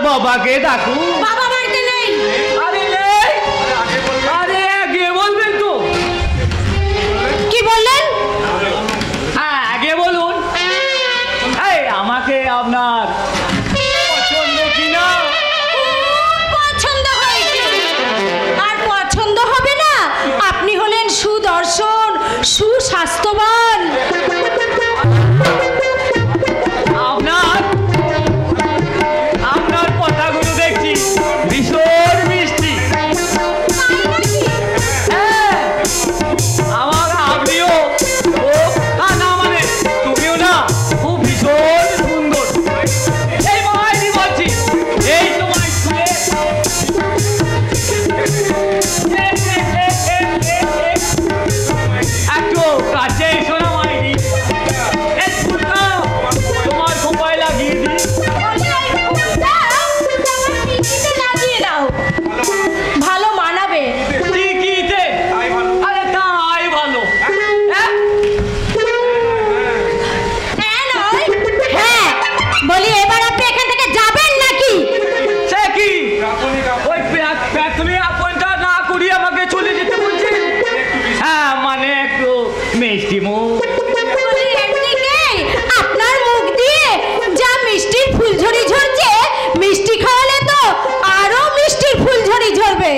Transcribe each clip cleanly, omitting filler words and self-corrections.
বাবাকে ডাকু। বাবা বাড়িতে নেই। আরে নেই, আরে আগে বলবেন তো। কি বললেন? হ্যাঁ আগে বলুন। এই আমাকে আপনার পছন্দ কিনা? পছন্দ হয়েছে, আর পছন্দ হবে না? আপনি হলেন সুদর্শন, সুস্বাস্থ্যবান। আপনার কথাগুলো দেখছি ভীষণ মিষ্টি। আমার আপনিও না মানে তুমিও না খুব ভীষণ সুন্দর। এই মাইনি বলছি, এই তোমার একটু কাছে এসো না মাইনি। তোমার কোপায় লাগিয়ে দিই। ভালো মানাবে। আরে তাই ভালো। হ্যাঁ বলি, এবার আপনি এখান থেকে যাবেন নাকি? সে কি ওই প্রাথমিক আপনটা না করিয়ে আমাকে চলে যেতে বলছে? হ্যাঁ মানে একটু মিষ্টি মুখ। আপনার মুখ দিয়ে যা মিষ্টির ফুলঝড়ি ঝরছে, মিষ্টি খাওয়ালে তো আরো মিষ্টির ফুলঝড়ি ঝরবে।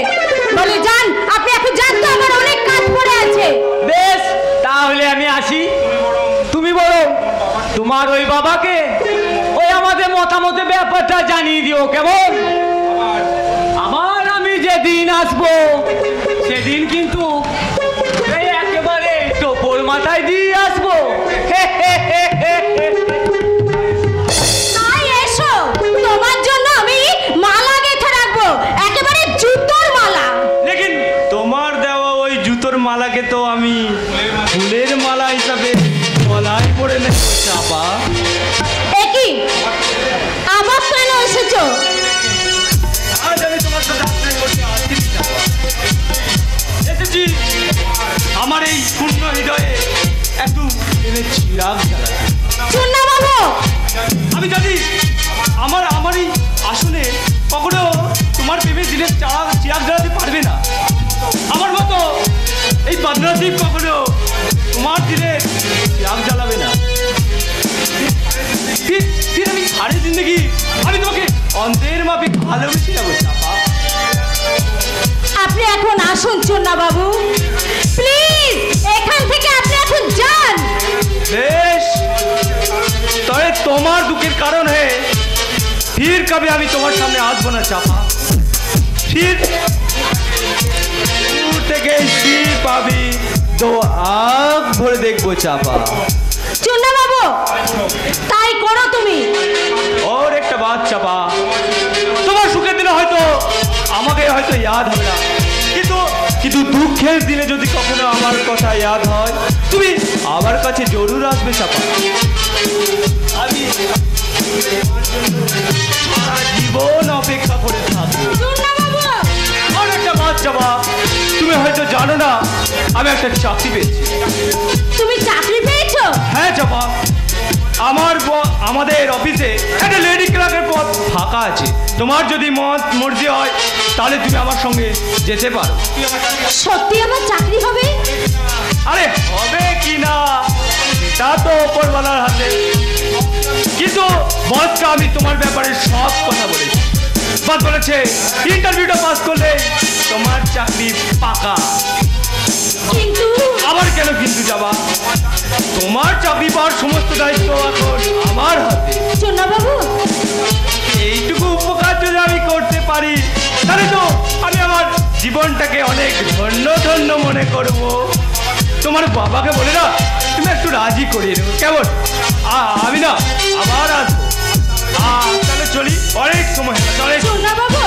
বলে যান, আপনি এখন যান তো, আমার অনেক কাজ পড়ে আছে। বেশ তাহলে আমি আসি। তুমি বলো তোমার ওই বাবাকে ওই আমাদের মতামতের ব্যাপারটা জানিয়ে দিও, কেমন? আবার আমি যেদিন আসবো সেদিন কিন্তু এই একেবারে টোপর মাথায় দিয়ে আসবো। তাই এসো, তোমার জন্য আমি মালা গেঁথে রাখবো, একেবারে জুতোর মালা। লেকিন তোমার দেওয়া ওই জুতোর মালাকে তো আমি ফুলের মালা হিসাবে গলায় পরে নেব চাপা। একই আবার কেন এসেছো? আজ আমি তোমার সাথে আশ্রয় করতে আসিনি চাপা। এসেছি আমার এই শূন্য হৃদয়ে একটু প্রেমের চিরাগ জ্বালাতে। চুন্না বাবু, আমি জানি আমারই আসলে কখনো তোমার প্রেমের দিনের চিরাগ জ্বালাতে পারবে না। আমার মতো এই বদনসিব কখনো তোমার দিলে চিরাগ জ্বালাবে না। ফির আমি সারা জিন্দগি আমি তোমাকে অন্তরের মাপে ভালোবেসে যাবো চাপা। আপনি এখন আসুন চুন্না বাবু, প্লিজ এখান থেকে আপনি এখন যান। বেশ, তবে তোমার দুঃখের কারণ হয়ে ফির কবে আমি তোমার সামনে আসবো না চাপা। ফির দূর থেকে ফির পাবি তো আগ ভরে দেখবো চাপা। চুন্না বাবু তাই করো তুমি। ওর একটা বাদ চাপা, তোমার সুখের দিনে হয়তো আমাকে হয়তো ইয়াদ হবে না, কিন্তু দুঃখের দিনে যদি কখনো আমার কথা ইয়াদ হয় তুমি আমার কাছে জরুর আসবে চাপা। আমি সারা জীবন অপেক্ষা করে থাকবো। চুন্না বাবু, আর একটা বাদ চাপা, তুমি হয়তো জানো না আমি একটা চাকরি পেয়েছি। তুমি চাকরি পেয়েছো? হ্যাঁ চাপা, আমাদের অফিসে একটা লেডি ক্লার্কের পদ ফাঁকা আছে। তোমার যদি মর্জি হয় তাহলে তুমি আমার সঙ্গে যেতে পারো। সত্যি আমার চাকরি হবে? আরে হবে কি না তা তো ওপরওয়ালার হাতে, কিন্তু বসকে আমি তোমার ব্যাপারে সব কথা বলেছি। বস বলেছে ইন্টারভিউটা পাস করলে তোমার চাকরি পাকা। কিন্তু আবার কেন কিন্তু যাবা, তোমার চাকরি পাওয়ার সমস্ত দায়িত্ব এখন আমার হাতে। চুন্না বাবু, এইটুকু উপকার যদি আমি করতে পারি তাহলে তো আমি আমার জীবনটাকে অনেক ধন্য ধন্য মনে করব। তোমার বাবাকে বলে না তুমি একটু রাজি করিয়ে দেবো, কেমন? আমি না আবার সময় হলো, চলে চুনা বাবু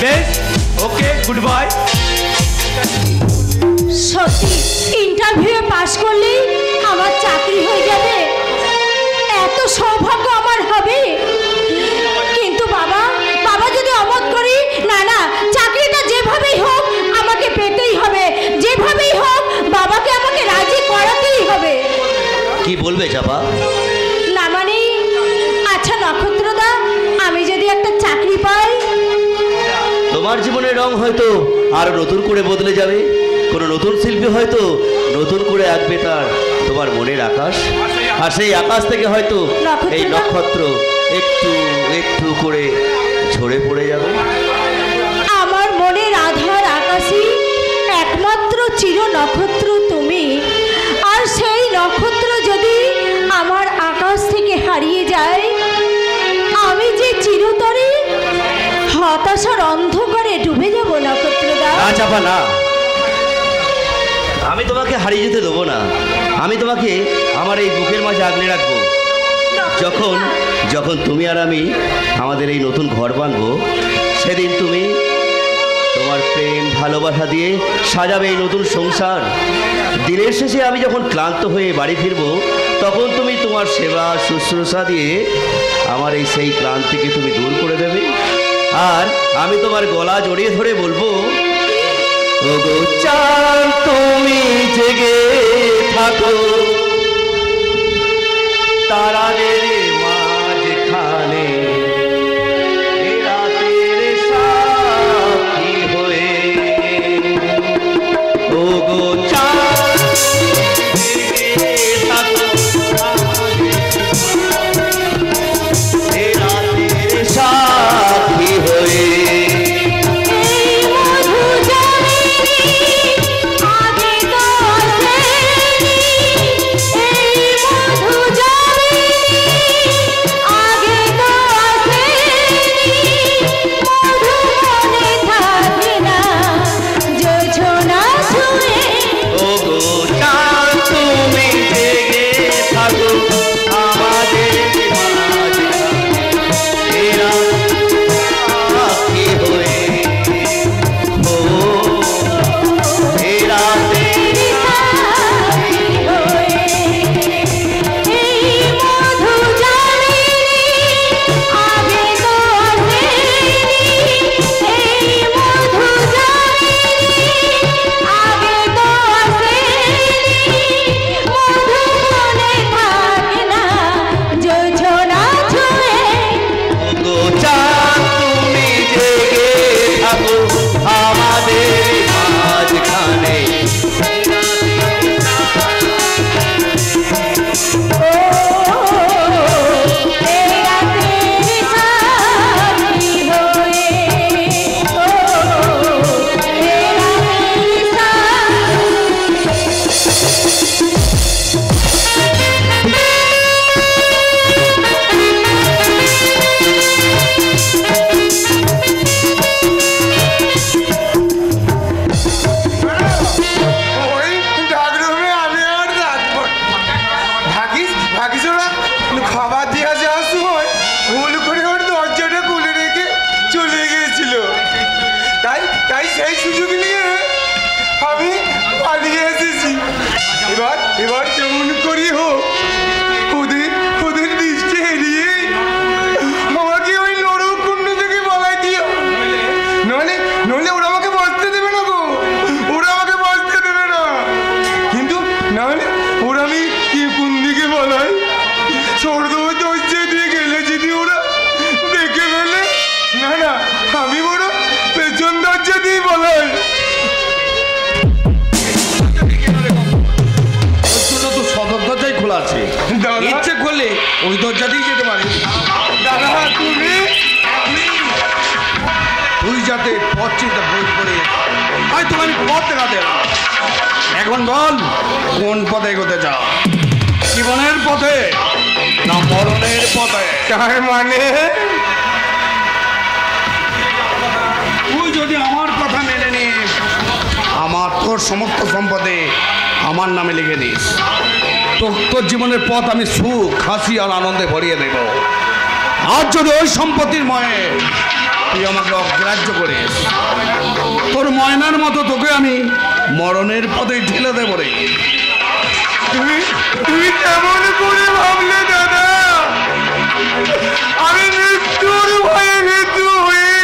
বেশ, ওকে, গুড বাই। সত্যি ইন্টারভিউ পাশ করলেই আমার চাকরি হয়ে যাবে, এত সৌভাগ্য আমার হবে। কিন্তু বাবা বাবা যদি অমত করি, না না, চাকরিটা যেভাবেই হোক আমাকে পেতেই হবে, যেভাবেই হোক বাবাকে আমাকে রাজি করাতেই হবে। কি বলবে চাপা? না মানে, আচ্ছা নক্ষত্রদা, আমি যদি একটা চাকরি পাই, তোমার জীবনের রং হয়তো আরো নতুন করে বদলে যাবে, কোনো নতুন শিল্পী হয়তো নতুন করে আঁকবে তার তোমার মনের আকাশ, আর সেই আকাশ থেকে হয়তো এই নক্ষত্র একটু একটু করে ঝরে পড়ে যাবে। আমার মনের আধার আকাশে একমাত্র চির নক্ষত্র তুমি, আর সেই নক্ষত্র যদি আমার আকাশ থেকে হারিয়ে যায়, আমি যে চিরতরে হতাশার অন্ধকারে ডুবে যাব নক্ষত্রদা। না চাপা না, আমি তোমাকে হারিয়ে যেতে দেবো না, আমি তোমাকে আমার এই বুকের মাঝে আগলে রাখবো। যখন যখন তুমি আর আমি আমাদের এই নতুন ঘর বাঁধবো, সেদিন তুমি তোমার প্রেম ভালোবাসা দিয়ে সাজাবে এই নতুন সংসার। দিনের শেষে আমি যখন ক্লান্ত হয়ে বাড়ি ফিরবো, তখন তুমি তোমার সেবা শুশ্রূষা দিয়ে আমার এই সেই ক্লান্তিকে তুমি দূর করে দেবে, আর আমি তোমার গলা জড়িয়ে ধরে বলবো, ওগো চাঁদ তুমি জেগে থাকো তারাদের মাঝখানে, এ রাতের সাথী হয়ে। ওগো চাঁদ জেগে থাকো এ রাতের সাথী হয়ে। এবার যেমন করি হোক ওদের দৃষ্টি এড়িয়ে আমাকে ওই নরকুণ্ড থেকে বলাই দিও, নইলে ওরা আমাকে বাঁচতে দেবে না গো, ওরা আমাকে বাঁচতে দেবে না। কিন্তু নাহলে ওরা আমি কি কোন দিকে বলাই, সর্দ দরজা দিয়ে গেলে যদি ওরা দেখে ফেলে, না না আমি বড় পেছন দরজা দিয়ে বলাই। সদর দরজাই খোলা আছে, ইচ্ছে করলে ওই দরজা দিয়ে যেতে পারে। দাদা তুই যাতে পথ চিন্তা বই করে হয়তো আমি পথ দেখাতে এখন বল কোন পথে এগোতে চাও, জীবনের পথে না মরণের পথে? তার মানে তুই যদি আমার কথা মেনে নিস, আমার তোর সমস্ত সম্পদে আমার নামে লিখে দিস, তোর জীবনের পথ আমি সুখ হাসি আর আনন্দে ভরিয়ে দেব। আর যদি ওই সম্পত্তির ময়ে তুই আমাকে অগ্রাহ্য করিস, তোর ময়নার মতো তোকে আমি মরণের পথে ঠেলে দেবো রে। তুমি কেমন করে ভাবলে দাদা? আমি মৃত্যুর ভয়ে মৃত্যু হয়ে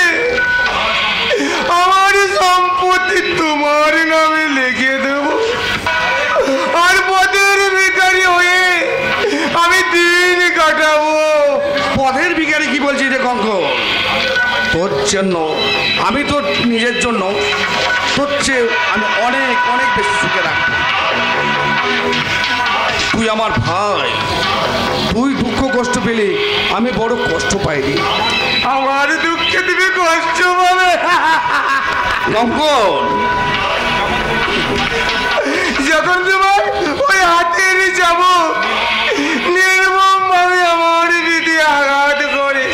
আমার সম্পত্তি তোমার নামে লিখে দেব, আর পথের ভিখারি হয়ে আমি দিন কাটাবো। পথের ভিখারি কি বলছিস রে কঙ্ক? তোর জন্য আমি তোর নিজের জন্য তোর চেয়ে আমি অনেক অনেক বেশি সুখে রাখবো। তুই আমার ভাই, তুই দুঃখ কষ্ট পেলে আমি বড় কষ্ট পাইনি। আমার দুঃখে তুমি কষ্ট পাবে কঙ্কন, যখন তোমার ওই হাতের যাব নির্মম ভাবে আমার দিদি আঘাত করে,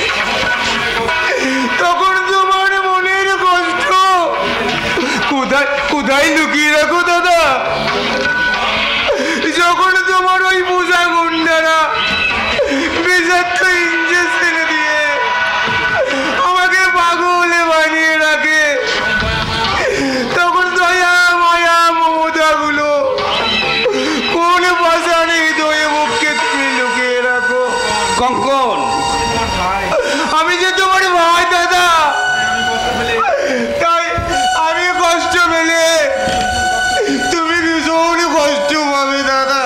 তখন তোমার মনের কষ্ট কোথায় কোথায় লুকিয়ে রাখো দাদা? যখন তোমার ওই পূজা গুন্ডারা বিষাক্ত ইঞ্জেকশন দিয়ে আমাকে পাগলে বানিয়ে রাখে, তখন দয়া মায়া মমতা গুলো কোন ভাষার হৃদয়ে মুখকে তুমি লুকিয়ে রাখো? কঙ্কন, আমি যে তোমার ভাই দাদা, তাই আমি কষ্ট পেলে তুমি ভীষণ কষ্ট পাবে দাদা।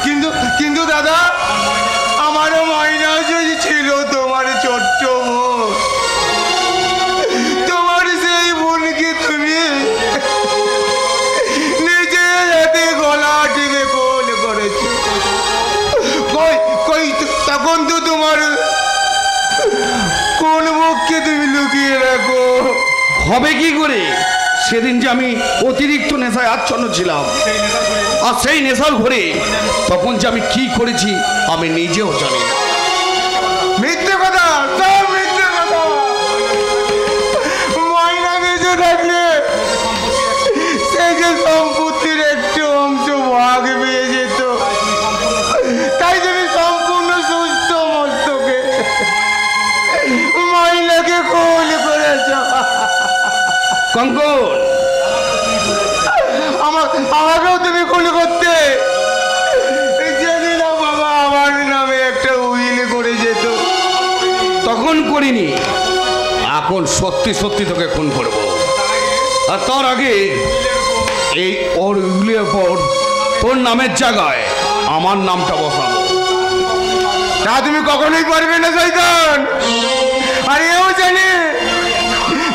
কিন্তু কিন্তু দাদা, আমারও মাইনা যদি ছিল তোমার ছোট্ট বোন, তোমার সেই বোনকে তুমি নিজের হাতে গলা টিপে কোল করেছো। কই কই তখন তো তোমার কোন মুখকে তুমি লুকিয়ে রাখো? হবে কি করে? সেদিন যে আমি অতিরিক্ত নেশায় আচ্ছন্ন ছিলাম, আর সেই নেশার ঘরে তখন যে আমি কি করেছি আমি নিজেও জানি না। মিথ্যে কথা, সব মিথ্যে কথা। ময়না বেঁচে থাকলে সেই যে সম্পত্তির একটু অংশ ভাগ পেয়ে যেত, তাই তুমি সম্পূর্ণ সুস্থ মস্তকে ময়নাকে কোল করেছ। কঙ্কন, আমাকেও তুমি কোল করতে যেদিন বাবা আমার নামে একটা উইল করে যেত। তখন করিনি, এখন সত্যি সত্যি তোকে খুন করব। আর তার আগে এই ওর উইলের পর তোর নামের জায়গায় আমার নামটা বসাবো। তা তুমি কখনোই পারবে না শয়তান। আর এও জানি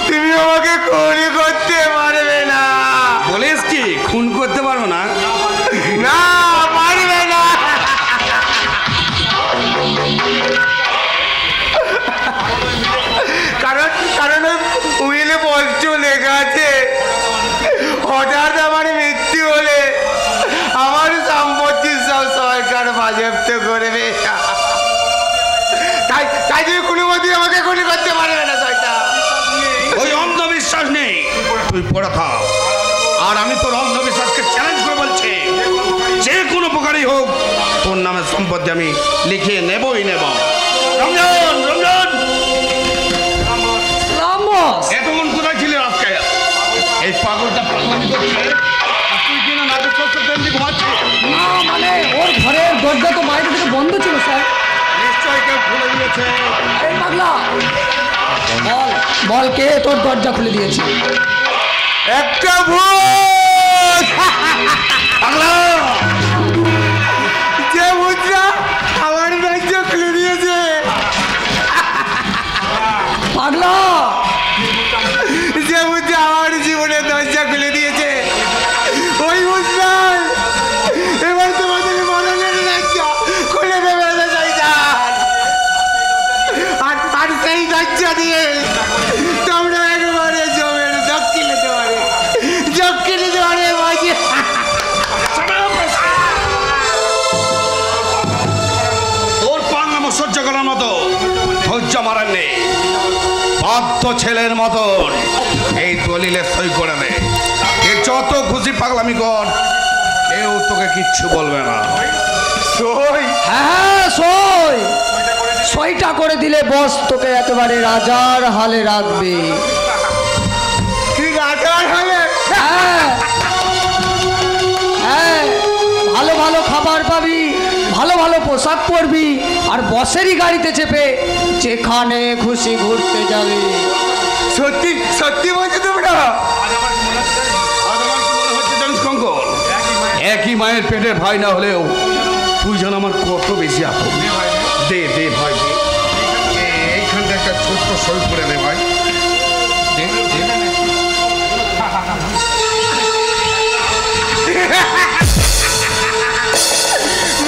তুমি আমাকে খুন করতে পারবে না। বলিস কি খুন করতে পারবো না? না, পারবে না। কারণ কারণ উইলে স্পষ্ট লেখা আছে, হঠাৎ আমার মৃত্যু হলে আমার সম্পত্তি সব সরকার বাজেয়াপ্ত করবে। তাই তাই তুমি কোনো মতে আমাকে খুন করতে পারবে না শয়তান। ওই অন্ধবিশ্বাস নেই, তুই পড়ে থাক। আর আমি তোর অন্ধবিশ্বাসকে চ্যালেঞ্জ করে বলছি, যে কোনো প্রকারই হোক তোর নামের সম্পত্তি আমি লিখে নেবই নেব। রঞ্জন, রঞ্জন, এতক্ষণ কোথায় ছিলে আজকে? এই পাগলটা পাগলামি করছে, আর তুই কিনা নাটক করতে তেমনি ঘুমাচ্ছিস। না মানে ওর ঘরের দরজা তো বাইরে থেকে বন্ধ ছিল স্যার। নিশ্চয়ই কেউ খুলে দিয়েছে। এই পাগলা, বল বল কে তোর দরজা খুলে দিয়েছে? একটা ভূত, পাগলা, যে ভূতটা আমার দরজা খুলে দিয়েছে। পাগলা, যে ভূতটা আমার জীবনের দরজা খুলে দিয়েছে, ওই ভূতটা এবার তোমাদের মরণের দরজা খুলে দেবে না শয়তান। আর সেই দরজা দিয়ে তোমরা একবারে জমের দক্ষিণে দেওয়ারে বাজে। তোর পাঙ্গামো সহ্য করার মতো ধৈর্য মারার নেই। বাধ্য ছেলের মতন এই দলিলে সই করে দে। এ যত খুশি পাগলামি কর, কেউ তোকে কিচ্ছু বলবে না। সই? হ্যাঁ সই। সইটা করে দিলে বস তোকে একেবারে রাজার হালে রাখবে। কি রাজার হালে? হ্যাঁ হ্যাঁ, ভালো ভালো খাবার পাবি, ভালো ভালো পোশাক পরবি, আর বসেরই গাড়িতে চেপে যেখানে খুশি ঘুরতে যাবে। সত্যি সত্যি বলছো তোমরা? জানিস কঙ্কর, একই মায়ের পেটের ভাই না হলেও তুই যেন আমার কত বেশি আপন। দে দে ভাই, দে এইখানটা একটা ছোট্ট সই করে দে ভাই। দে দে।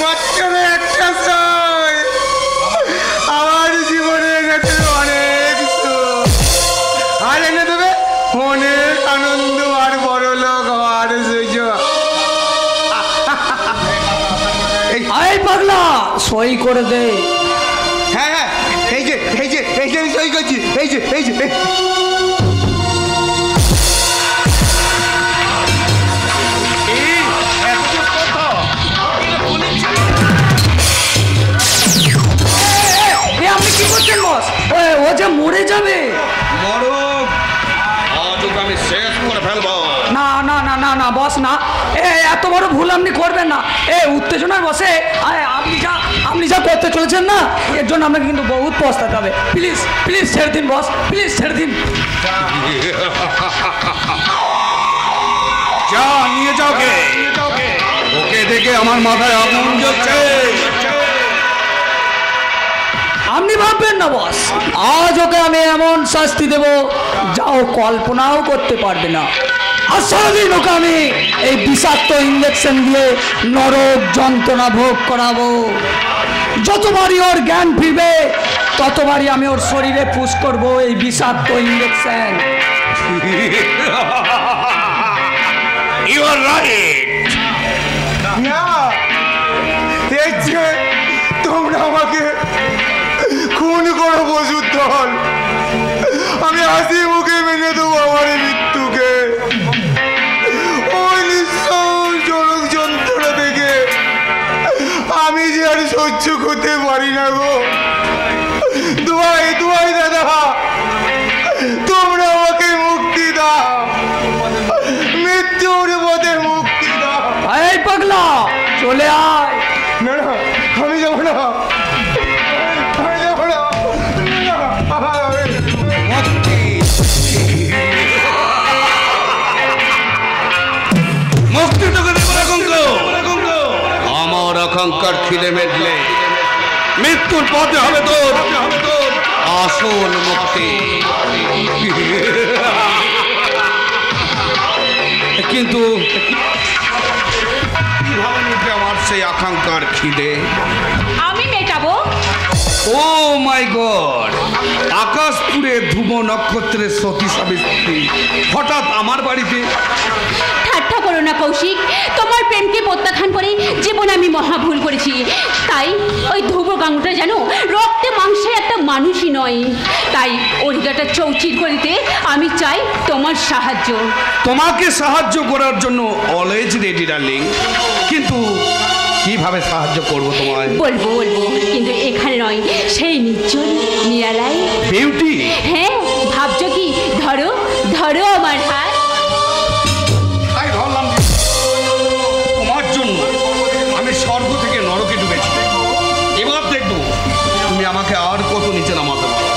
মাত্র একটা সই, আমার জীবনে গেছে অনেক সুখ, আর এনে দেবে অনেক আনন্দ আর বড় লোক হওয়ার সুযোগ। আয় পাগলা, সই করে দে। হ্যাঁ হ্যাঁ, এই যে এই যে এই যে আমি সই করছি, এই যে এই যে আপনি কি করছেন বস? ও যে মরে যাবে। মরক, আজ ওকে আমি শেষ করে ফেলবো। না না না না না বস না, এত বড় ভুল আপনি করবেন না। উত্তেজনার বসে আপনি যা করতে চলেছেন না, এর জন্য আপনাকে কিন্তু বহুত পস্তাতে হবে। প্লিজ প্লিজ ছেড়ে দিন বস, প্লিজ ছেড়ে দিন। যা নিয়ে যাও কে, ওকে দেখে আমার মাথায় আগুন জ্বলছে। আপনি ভাববেন না বস, আজ ওকে আমি এমন শাস্তি দেব যাও কল্পনাও করতে পারবে না। আর সারাদিন ওকে আমি এই বিষাক্ত ইঞ্জেকশন দিয়ে নরক যন্ত্রণা ভোগ করাবো। যতবারই ওর জ্ঞান ফিরবে ততবারই আমি ওর শরীরে পুশ করবো এই বিষাক্ত ইঞ্জেকশন। You are right. না, এই যে তোমরা আমাকে খুন করো পশুর দল, আমি হাসি মুখে মেনে দেবো আমার এই মৃত্যুকে। ওই নিঃশ্বাস জনক যন্ত্রণা থেকে আমি যে আর সহ্য করতে পারি না গো। দুয়াই দুয়াই দাদা, তোমরা আমাকে মুক্তি দাও, মৃত্যুর পথে মুক্তি দাও। এই পাগলা চলে আয়। না না, আমি যাবো না, আমি যাবো না। মুক্তি তোকে দেবো না কঙ্কর। আমার আকাঙ্ক্ষার খিদে মেটলে মৃত্যুর পথে হবে তোর আসল মুক্তি। কিন্তু কিভাবে মিটবে আমার সেই আকাঙ্ক্ষার খিদে? আমি মেটাবো। ও মাই গড, আকাশপুরে ধ্রুব নক্ষত্রের সতী সাবিত্রী হঠাৎ আমার বাড়িতে। ঠাট্টা করো না কৌশিক, তোমার প্রেমকে প্রত্যাখ্যান করে জীবনে আমি মহা ভুল করেছি। তাই ওই ধ্রুব গাঙ্গুটা যেন রক্তে মাংসে একটা মানুষই নয়। তাই ওর হৃদয়টা চৌচির করে দিতে আমি চাই তোমার সাহায্য। তোমাকে সাহায্য করার জন্য অলওয়েজ রেডি ডার্লিং, কিন্তু কিভাবে সাহায্য করব তোমায়? বলবো বলবো, কিন্তু এখানে নয়, সেই নির্জন নিরালায়। বিউটি, হ্যাঁ, ভাবছো কি? ধরো ধরো আমার হাত। তাই ধরলাম। তোমার জন্য আমি স্বর্গ থেকে নরকে ডুবেছি। এবার দেখবো তুমি আমাকে আর কত নিচে নামাতে পারো।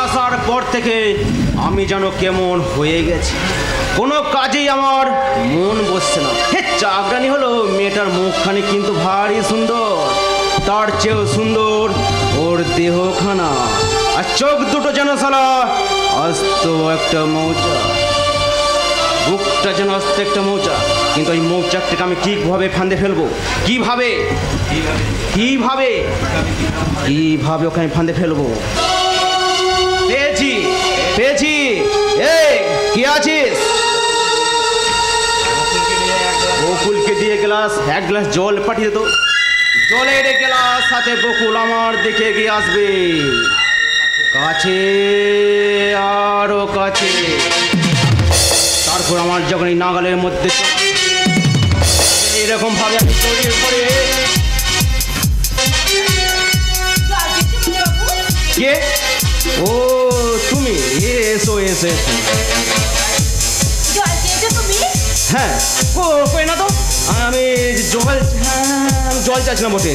আসার পর থেকে আমি যেন কেমন হয়ে গেছি, কোনো কাজেই আমার মন বসছে না। হে চাকরানি হলো মেয়েটার মুখখানি কিন্তু ভারী সুন্দর, তার চেয়েও সুন্দর ওর দেহখানা, আর চোখ দুটো যেন সালা আস্ত একটা মৌচা, বুকটা যেন আস্ত একটা মৌচা। কিন্তু ওই মৌচাকটাকে আমি কিভাবে ফাঁদে ফেলবো? কিভাবে কিভাবে কিভাবে ওকে আমি ফাঁদে ফেলবো? পেয়েছি পেয়েছি। এই কে আছিস? বকুলকে দিয়ে এক গ্লাস জল পাঠিয়ে দে তো। জলের গ্লাস সাথে বকুল আমার দিকে এগিয়ে আসবে। কাছে আরো কাছে। তারপর আমার যখন এই নাগালের মধ্যে এরকম ভাবে আমি জড়িয়ে পড়ে, কে? ও তুমি, এসো এসো এসো। হ্যাঁ ও না তো, আমি জল চাচ্ছি না বটে।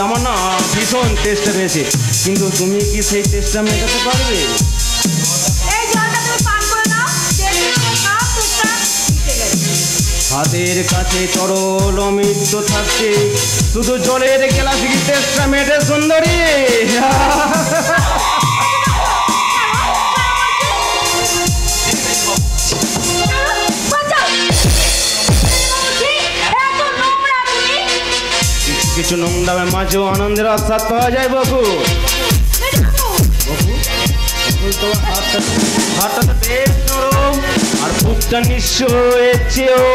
আমার না ভীষণ টেস্টটা পেয়েছে, কিন্তু তুমি কি সেই টেস্টটা মেটাতে পারবে? হাতের কাছে তরল অমৃত থাকছে, শুধু জলের গ্লাসে কি টেস্টটা মেটে সুন্দরী? কিছু নোংরামের মাঝেও আনন্দের আস্বাদ পাওয়া যায় বাবু। তোমার হাতটা তো বেশ নরম, আর বুকটা নিশ্চয় চেয়েও।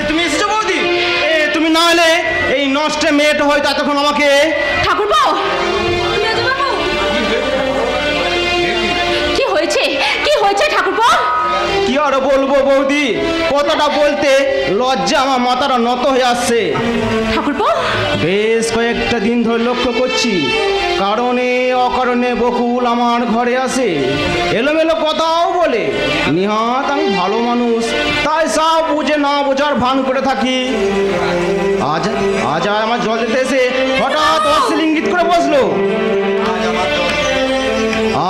তুমি এসেছো বৌদি? তুমি না হলে এই নষ্টে মেয়েটা হয়তো এতক্ষণ আমাকে। ঠাকুরপো, কি হয়েছে? কি হয়েছে ঠাকুরপো? কি আর বলবো বৌদি, কথাটা বলতে লজ্জা আমার মাথাটা নত হয়ে আসছে। ঠাকুরপো, বেশ কয়েকটা দিন ধরে লক্ষ্য করছি কারণে অকারণে বকুল আমার ঘরে আসে, এলোমেলো কথাও বলে। নিহাত আমি ভালো মানুষ, তাই সব বুঝে না বোঝার ভান করে থাকি। আজ আজ আমার জল দিতে এসে হঠাৎ অশ্লীল ইঙ্গিত করে বসলো।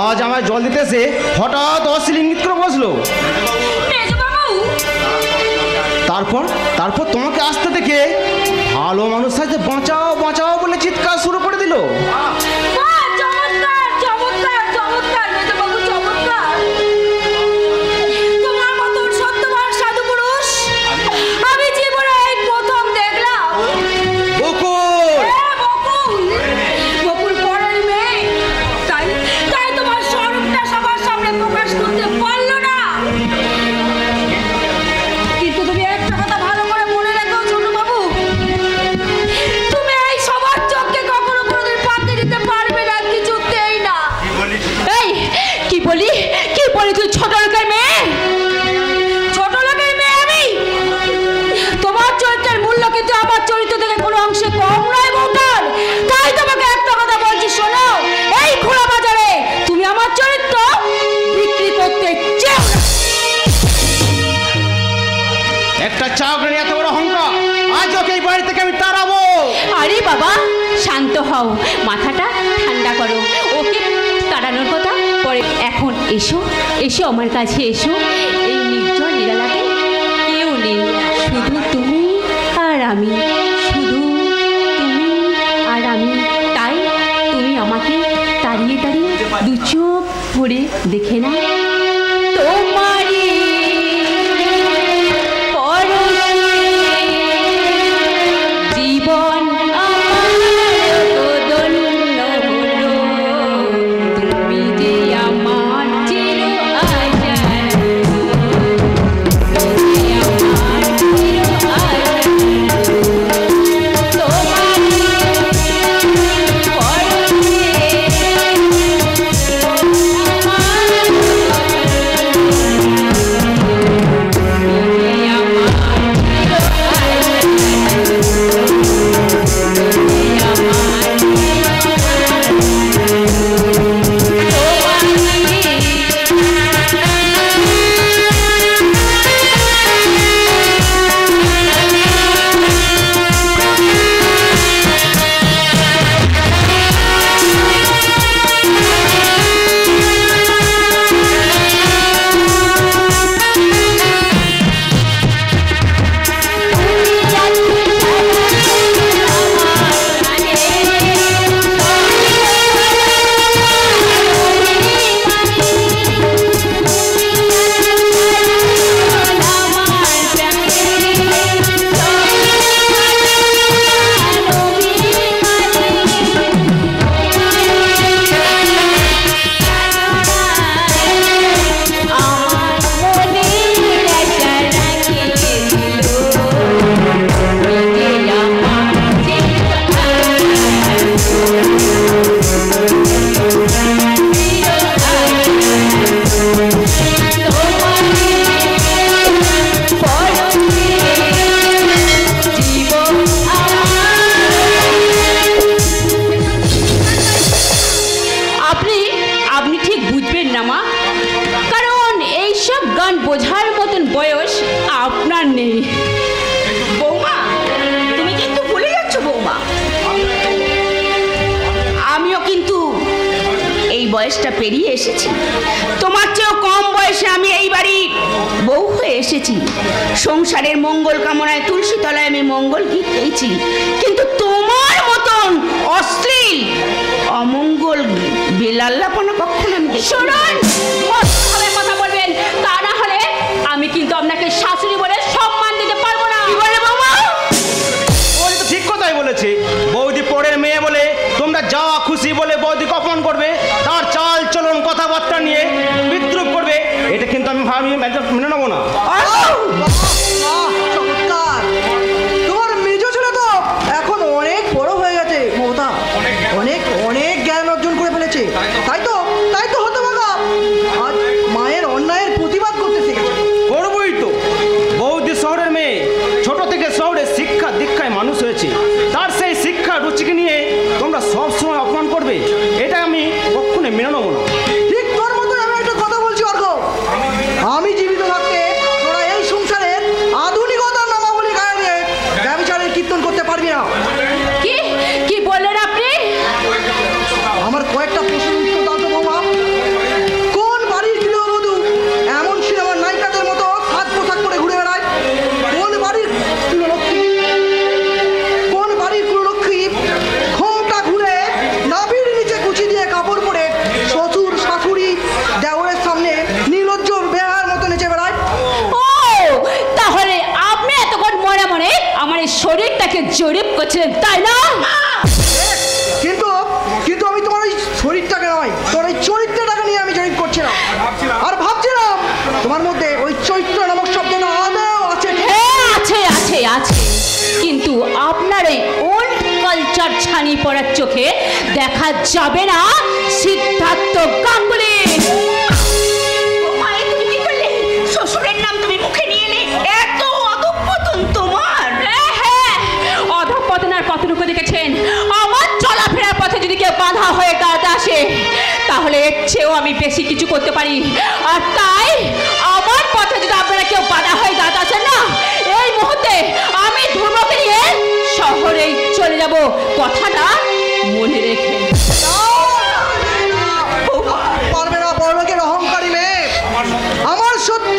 আজ আমার জল দিতে এসে হঠাৎ অশ্লীল ইঙ্গিত করে বসলো। তারপর তারপর তোমাকে আসতে দেখে ভালো মানুষ সাথে বাঁচাও বাঁচাও বলে চিৎকার শুরু করে দিল। তুই ছোট লোকের মেয়ে, ছোট লোকের মেয়ে আমি। তোমার চরিত্রের মূল্য কিন্তু আমার চরিত্র থেকে কোনো অংশে কম নয় বৌঠান। তাই তোমাকে একটা কথা বলছি, শোনো, এই খোলা বাজারে তুমি আমার চরিত্র বিক্রি করতে চাও না। একটা চাকরি এত বড় অহংকার, আজ ওকে এই বাড়ি থেকে আমি তাড়াবো। আরে বাবা শান্ত হও, মাথাটা ঠান্ডা করো, ওকে তাড়ানোর কথা পরে। এখন এসো এসো আমার কাছে এসো। এই নির্জন নিরালাতে কেউ নেই, শুধু তুমি আর আমি, শুধু তুমি আর আমি। তাই তুমি আমাকে তাড়িয়ে তাড়িয়ে দু চোখ ভরে দেখে না তোমারই জীবন বয়সটা পেরিয়ে এসেছি। তোমার চেয়েও কম বয়সে আমি এই বাড়ি বউ হয়ে এসেছি। সংসারের মঙ্গল কামনায় তুলসী তলায় আমি মঙ্গল গীত গেয়েছি, কিন্তু তোমার মতন অশ্লীল অমঙ্গল বেলাল্লাপনা কখনো আমি দেখিনি। শুনুন, ভাবে কথা বলবেন, তা না হলে আমি কিন্তু আপনাকে শাশুড়ি বলে সম্মান দিতে পারবো না। কি বলে বৌমা? ওই তো ঠিক কথাই বলেছে। বৌদি পরের মেয়ে বলে তোমরা যা খুশি বলে বৌদিকে অপমান করবে, তার চাল চলন কথাবার্তা নিয়ে বিদ্রুপ করবে, এটা কিন্তু আমি মেনে নেবো না। চমৎকার! তোমার মেজ ছেলে তো এখন অনেক বড় হয়ে গেছে মমতা, অনেক অনেক জ্ঞান অর্জন করে ফেলেছে। তাই তো হতে পারা আজ মায়ের অন্যায়ের প্রতিবাদ করতে শিখেছে। করবই তো। বৌদি শহরের মেয়ে, ছোট থেকে শহরে শিক্ষা দীক্ষায় মানুষ হয়েছে, তার সেই শিক্ষা রুচিকে নিয়ে তোমরা সবসময় অপমান করবে, এটা আমি কখনোই মেনে নেবো না। ঠিক তোর মতো আমি একটা কথা বলছি অর্ঘ, আমি জীবিত থাকতে তোরা এই সংসারের আধুনিকতার নামাবলী গায়ে দিয়ে ব্যভিচারের কীর্তন করতে পারবি না। কি বললেন আপনি? আমার কয়েকটা প্রশ্নের উত্তর দাও তো বৌমা। কোন বাড়ির গৃহবধূ এমন সিনেমার নায়িকাদের মতো সাজ পোশাক পরে ঘুরে বেড়ায়? কোন বাড়ির কুললক্ষ্মী ঘোমটা ঘুরে নাভির নিচে কুচি দিয়ে কাপড় পরে শ্বশুর শাশুড়ি দেওরের সামনে নির্লজ্জ বেহার মতো নেচে বেড়ায়? ও, তাহলে আপনি এতক্ষণ মনে মনে আমার এই শরীরটাকে জরিপ করছিলেন, তাই না? কিন্তু আমি তোমার ওই শরীরটাকে নয়, তোর ওই চরিত্রটাকে নিয়ে আমি জরিপ করছিলাম। আর ভাবছিলাম তোমার মধ্যে ওই চরিত্র নামক শব্দটা আদৌ আছে। হ্যাঁ, আছে, কিন্তু আপনার এই ওল্ড কালচার ছানি পড়ার চোখে দেখা যাবে না সিদ্ধার্থ গাঙ্গুলি। মায়ে তুমি কি করলে? শ্বশুরের নাম তুমি মুখে নিয়ে এলে, এত অধঃপতন তোমার? হ্যাঁ, অধঃপতন আর কতটুকু দেখেছেন? আমার চলাফেরার পথে যদি কেউ বাধা হয়ে দাঁড়াতে আসে, তাহলে এর চেয়েও আমি বেশি কিছু করতে পারি। আর তাই আমার পথে যদি আপনারা কেউ বাধা হয়ে দাঁড়াতে আসেন না, এই মুহূর্তে আমি ধর্মকে নিয়ে শহরেই চলে যাব, কথাটা মনে রেখে। পারবে না বড়লোকের অহংকারী মেয়ে। আমার সত্য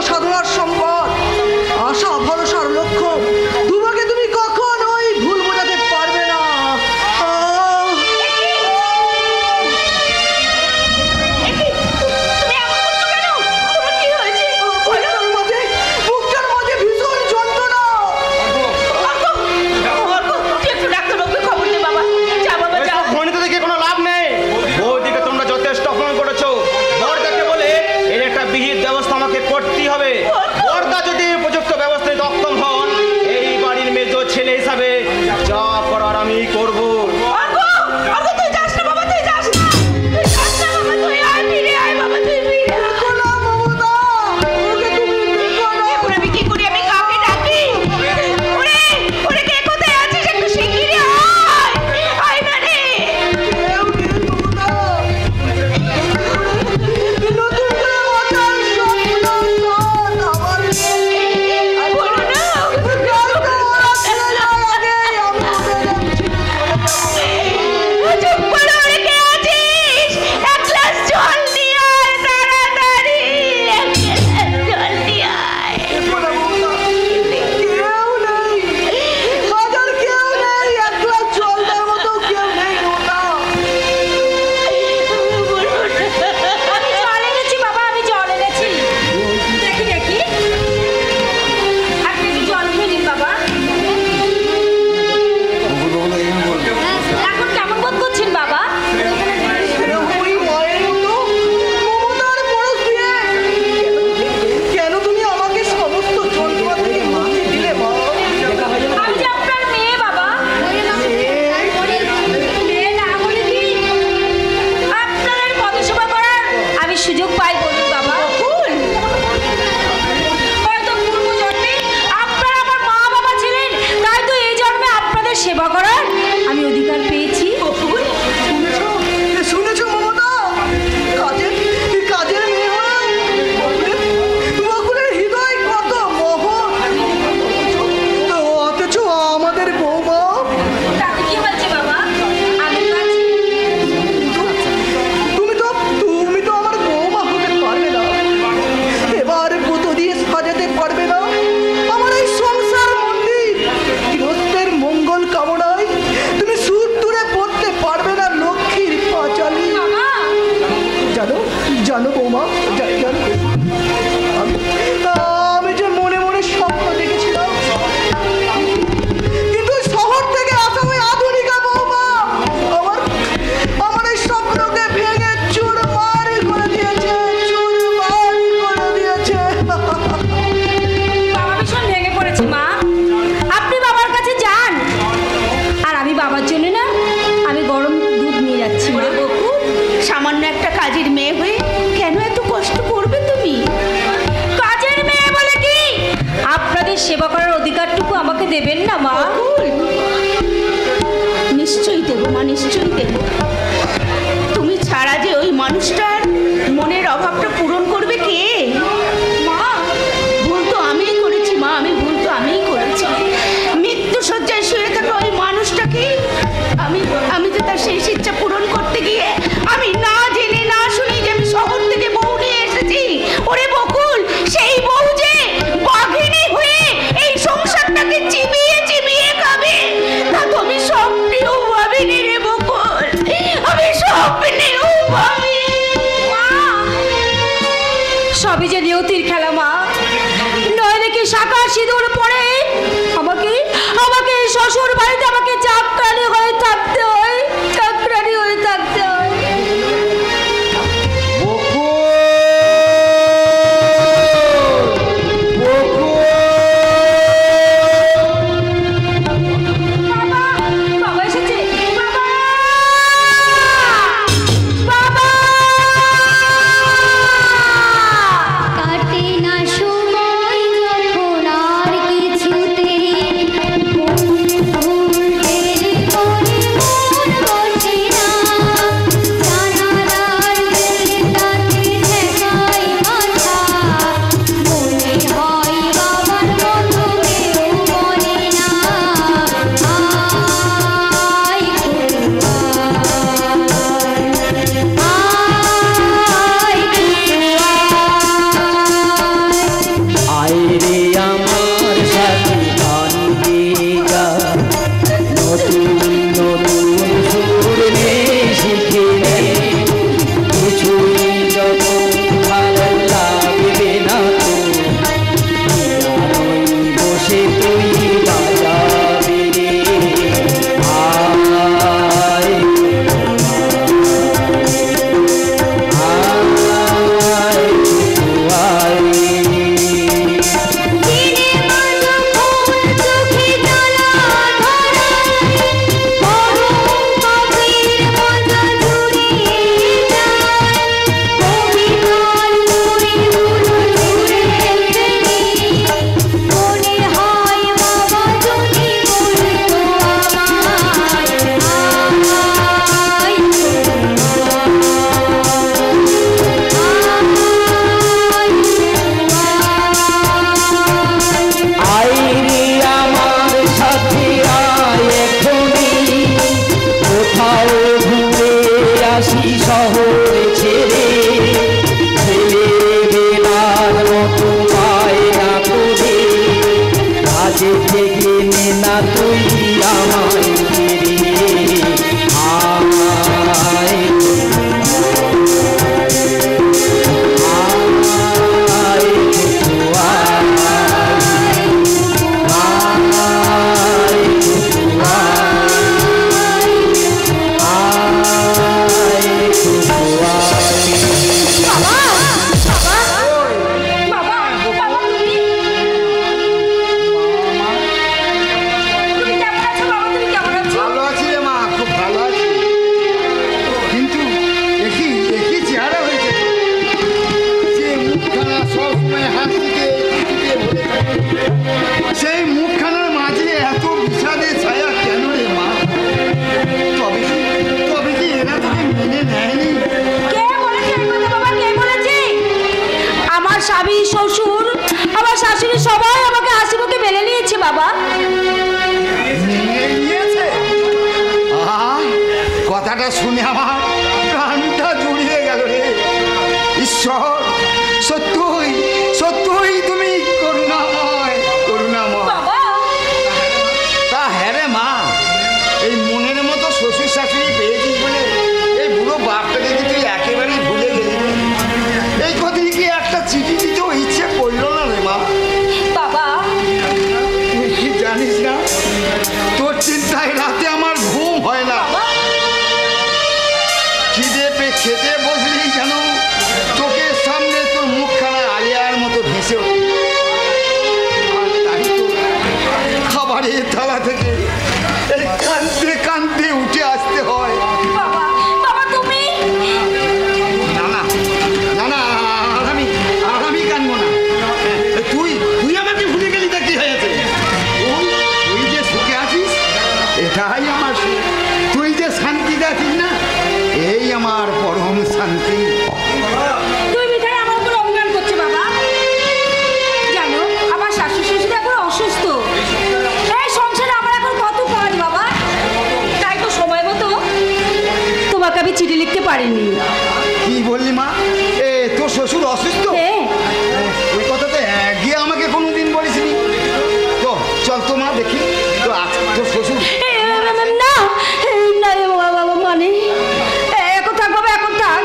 সাধনার সম্পদ, আশা ভরসার লক্ষ্য, তোমাকে তুমি কখনোই ভুল বোঝাতে পারবে না। তুমি এমন করছো কেন? তোমার কি হয়েছে? বুকটার মাঝে ভীষণ যন্ত্রণা। তুই একটু ডাক্তারবাবুকে খবর দে বাবা। যা বাবা যা। ফোনে দেখে কোনো লাভ নেই। বৌদিকে তোমরা যথেষ্ট অপমান করেছো। বর্দাকে বলে এর একটা বিহিত ব্যবস্থা আমাকে করতেই হবে। বর্দা যদি উপযুক্ত ব্যবস্থায় দক্ষম হন, এই বাড়ির মেজো ছেলে হিসাবে যা করার আমি করবো। তুই যাস না বাবা, তুই যাস না বাবা, তুই আয়, ফিরে আয় বাবা, তুই ফিরে আয়। এখন আমি কি করি? আমি কাউকে ডাকি? ওরে কে কোথায় আছিস? একটু শিগগিরই আয় না রে। বলো না। চুপ করো, ওরে কে আছিস? এক গ্লাস জল নিয়ে আয় তাড়াতাড়ি, এক গ্লাস জল নিয়ে আয়। আমি জল এনেছি বাবা, আমি জল এনেছি। দেখি আপনি একটু জল খেয়ে নিন বাবা। এখন কেমন বোধ করছেন বাবা? কেন তুমি আমাকে সমস্ত যন্ত্রণা থেকে মুক্তি দিলে মা? আমি যে আপনার মেয়ে বাবা। মেয়ে না বলে কি আপনার এই পদসেবা করার আমি সুযোগ পাই বলুন বাবা? হয়তো পূর্ব জন্মে আপনারা আমার মা বাবা ছিলেন, তাই তো এই জন্মে আপনাদের সেবা করার আমি অধিকার পেয়েছি। শুনেছো মমতা? কাজের মেয়ে হয়ে বকুলের হৃদয় কত মোহন, অথচ আমাদের বৌমা। তাতে কি হয়েছে বাবা? আমি তো আছি, সামান্য একটা কাজের মেয়ে হয়ে কেন এত কষ্ট করবে তুমি? কাজের মেয়ে বলে কি? আপনাদের সেবা করার অধিকারটুকু আমাকে দেবেন না মা? নিশ্চয়ই দেবো মা, নিশ্চয়ই দেবো। তুমি ছাড়া যে ওই মানুষটার মনের অভাবটা পূরণ করবে কে? মা, ভুল তো আমিই করেছি মা, ভুল তো আমিই করেছি। মৃত্যু শয্যায় শুয়ে থাকা ওই মানুষটাকে আমি তো তার সেই ইচ্ছা পূরণ করতে গিয়ে আমি না জেনে না শুনে যে আমি শহর থেকে বউ নিয়ে এসেছি। ওরে বকুল, সেই বউ যে বাঘিনী হয়ে এই সংসারটাকে চিবিয়ে চিবিয়ে খাবে তা তো আমি স্বপ্নেও ভাবিনি রে বকুল, আমি স্বপ্নেও ভাবিনি। সবই যে নিয়তির খেলা মা, নইলে কি শাখা সিঁদুর পরে আমাকে শ্বশুর বাড়িতে আমাকে চাকরানি হয়ে থাকতে হয়, চাকরানি হয়ে থাকতে হয়। বাবা এসেছে, বাবা, বাবা। কাটে না সময় যখন আর কিছুতে কথাটা শুনে আমার প্রাণটা জুড়িয়ে গেল রে। ঈশ্বর, সত্যই সত্যই তুমি করুণাময়, করুণাময়। তা হ্যাঁ রে মা, এই মনের মতো শ্বশুর শাশুড়ি পেয়েছিস বলে এই বুড়ো বাপটাকে কি তুই একেবারেই ভুলে গেলি? এই কদিন কি একটা চিঠি দিতেও ইচ্ছে করলো না রে মা? বাবা, তুই কি জানিস না, তোর চিন্তায় রাতে আমার ঘুম হয় না। খিদে খেতে বসলেই যেন চোখের এটাই আমার সুখ। তুই যে শান্তি দেখিস না, এই আমার পরম শান্তি। তুই মিঠাই আমার উপর অভিমান করছে বাবা। জানো আমার শাশুড়ি শ্বশুর এখন অসুস্থ। এই সংসারে আমার এখন কত কাজ বাবা, তাই তো সময় মতো তোমাকে আমি চিঠি লিখতে পারিনি। কি বললি মা? তোর শ্বশুর অসুস্থ? ওই কথা তো গিয়ে আমাকে কোনোদিন বলিসনি। তো চল তো মা দেখি তো তোর শ্বশুর। না না মানে এখন থাক বাবা, এখন থাক।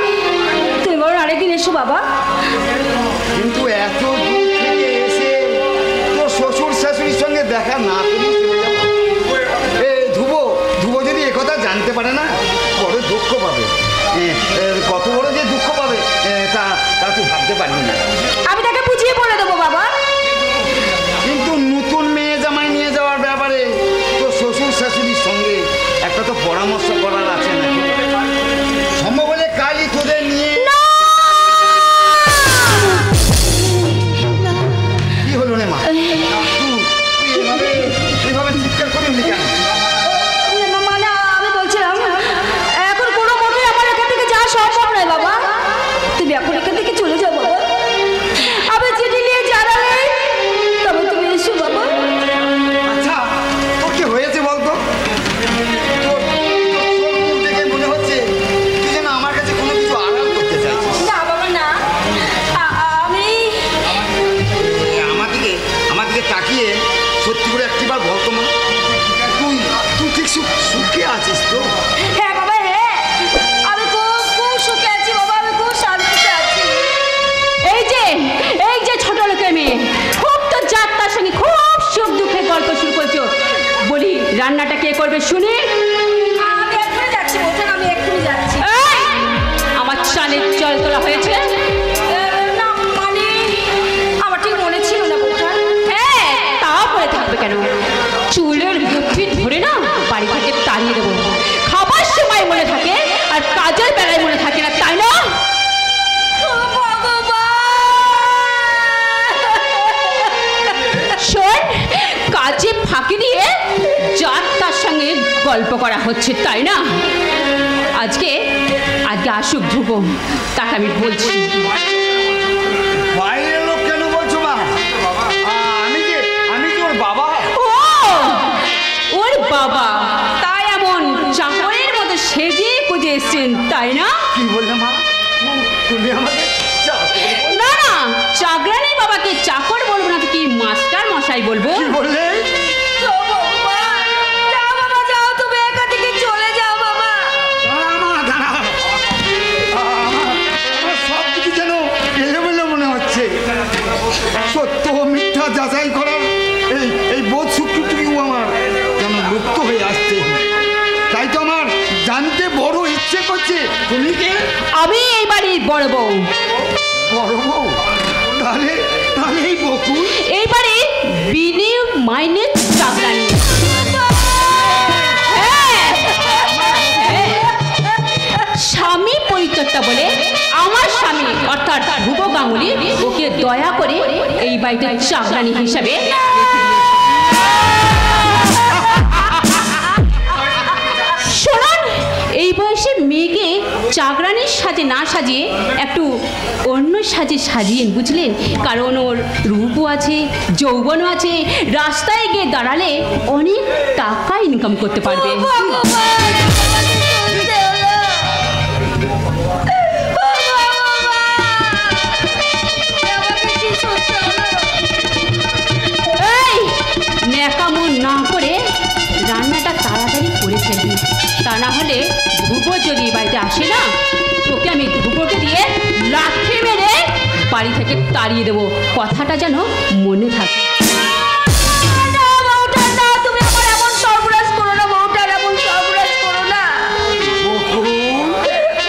তুমি বরং আরেকদিন এসো বাবা। কিন্তু এত দূর থেকে এসে তোর শ্বশুর শাশুড়ির সঙ্গে দেখা না করি ধ্রুব যদি একথা জানতে পারে না, বড় দুঃখ পাবে। কত বড় যে দুঃখ পাবে তা তুই ভাবতে পারবি না। আমি তাকে বুঝিয়ে বলে দেবো বাবা। কিন্তু নতুন মেয়ে জামাই নিয়ে যাওয়ার ব্যাপারে তোর শ্বশুর শাশুড়ির সঙ্গে একটা তো পরামর্শ করার আছে না? সম্ভব হলে কালই তোদের নিয়ে। কি হলো রে মা? এভাবে চিৎকার করে উঠলি কেন? মানে আমি বলছিলাম এখন কোনো মতেই আমার এখান থেকে যাওয়া সম্ভব নয় বাবা। তুমি এখন এখান থেকে চলে যাও বাবা। আমি চিঠি নিয়ে জানালে তবে তুমি এসো বাবা। আচ্ছা তোর কি হয়েছে বলতো? তোর মুখ দেখে মনে হচ্ছে তুই যেন আমার কাছে কোনো কিছু আড়াল করতে চাইছিস। না বাবা না, আমি আমার দিকে তাকিয়ে সত্যি করে একটিবার বলতো মা, তুই ঠিক সুখে আছিস তো? হ্যাঁ বাবা, হ্যাঁ আমি খুব খুব সুখে আছি বাবা, আমি খুব শান্তিতে আছি। এই যে ছোট লোকের মেয়ে, খুব তো যাত্রার সঙ্গে খুব সুখ দুঃখের গল্প শুরু করছো। বলি রান্নাটা কে করবে শুনি? আমি এক্ষুনি যাচ্ছি বলছেন, আমি এক্ষুনি যাচ্ছি। আমার চালের জল তোলা হয়েছে না মানে আমার ঠিক মনে ছিল না বউটা। তাও পরে থাকবে কেন? চুলের লক্ষ্মী ধরে না বাড়ি থেকে তাড়িয়ে দেবো। খাবার সময় মনে থাকে আর কাজের বেলায় মনে থাকে না, তাই না? শোন, কাজে ফাঁকি দিয়ে যার তার সঙ্গে গল্প করা হচ্ছে, তাই না? আজকে আসুক ধ্রুব, তাকে আমি বলছি। বাইরের লোক কেন বলছো মা? আমি কি ওর বাবা? ওর বাবা? তাই এমন চাকরের মতো সেজে খুঁজে এসছেন, তাই না? কি বললে মা? তুমি আমাকে না না, চাকরানির বাবাকে চাকর বলবো না তো কি মাস্টার মশাই বলবো। কি বললে? যাও তুমি এখান থেকে চলে যাও বাবা। সব কিছু যেন এলোমেলো মনে হচ্ছে। সত্য মিথ্যা যাচাই করার এই বোধ শক্তিটুকু আমার যেন লুপ্ত হয়ে আসছে। তাই তো আমার জানতে বড় ইচ্ছে করছে তুমি কে? আমি এই বাড়ির বড় বউ। বড় বউ? তাহলে এই বকুল এই বাড়ির বিনি মাইনে চাকরানি। স্বামী পরিচর্যা বলে আমার স্বামী অর্থাৎ ধ্রুব গাঙ্গুলি ওকে দয়া করে এই বাড়িতে চাকরানি হিসাবে। শোনান, এই বয়সে মেয়েকে চাকরানির সাজে না সাজিয়ে একটু অন্য সাজে সাজিয়েন, বুঝলেন? কারণ ওর রূপও আছে, যৌবনও আছে, রাস্তায় গিয়ে দাঁড়ালে অনেক টাকা ইনকাম করতে পারবে। এই ন্যাকামো না করে রান্নাটা তাড়াতাড়ি করে ফেলবি, তা না হলে ধ্রুব যদি বাড়িতে আসে না, তোকে আমি ধ্রুবকে দিয়ে লাথি মেরে বাড়ি থেকে তাড়িয়ে দেবো। কথাটা যেন মনে থাকে। তুমি আমার এমন সর্বনাশ করো না বউটা, এমন সর্বনাশ করো না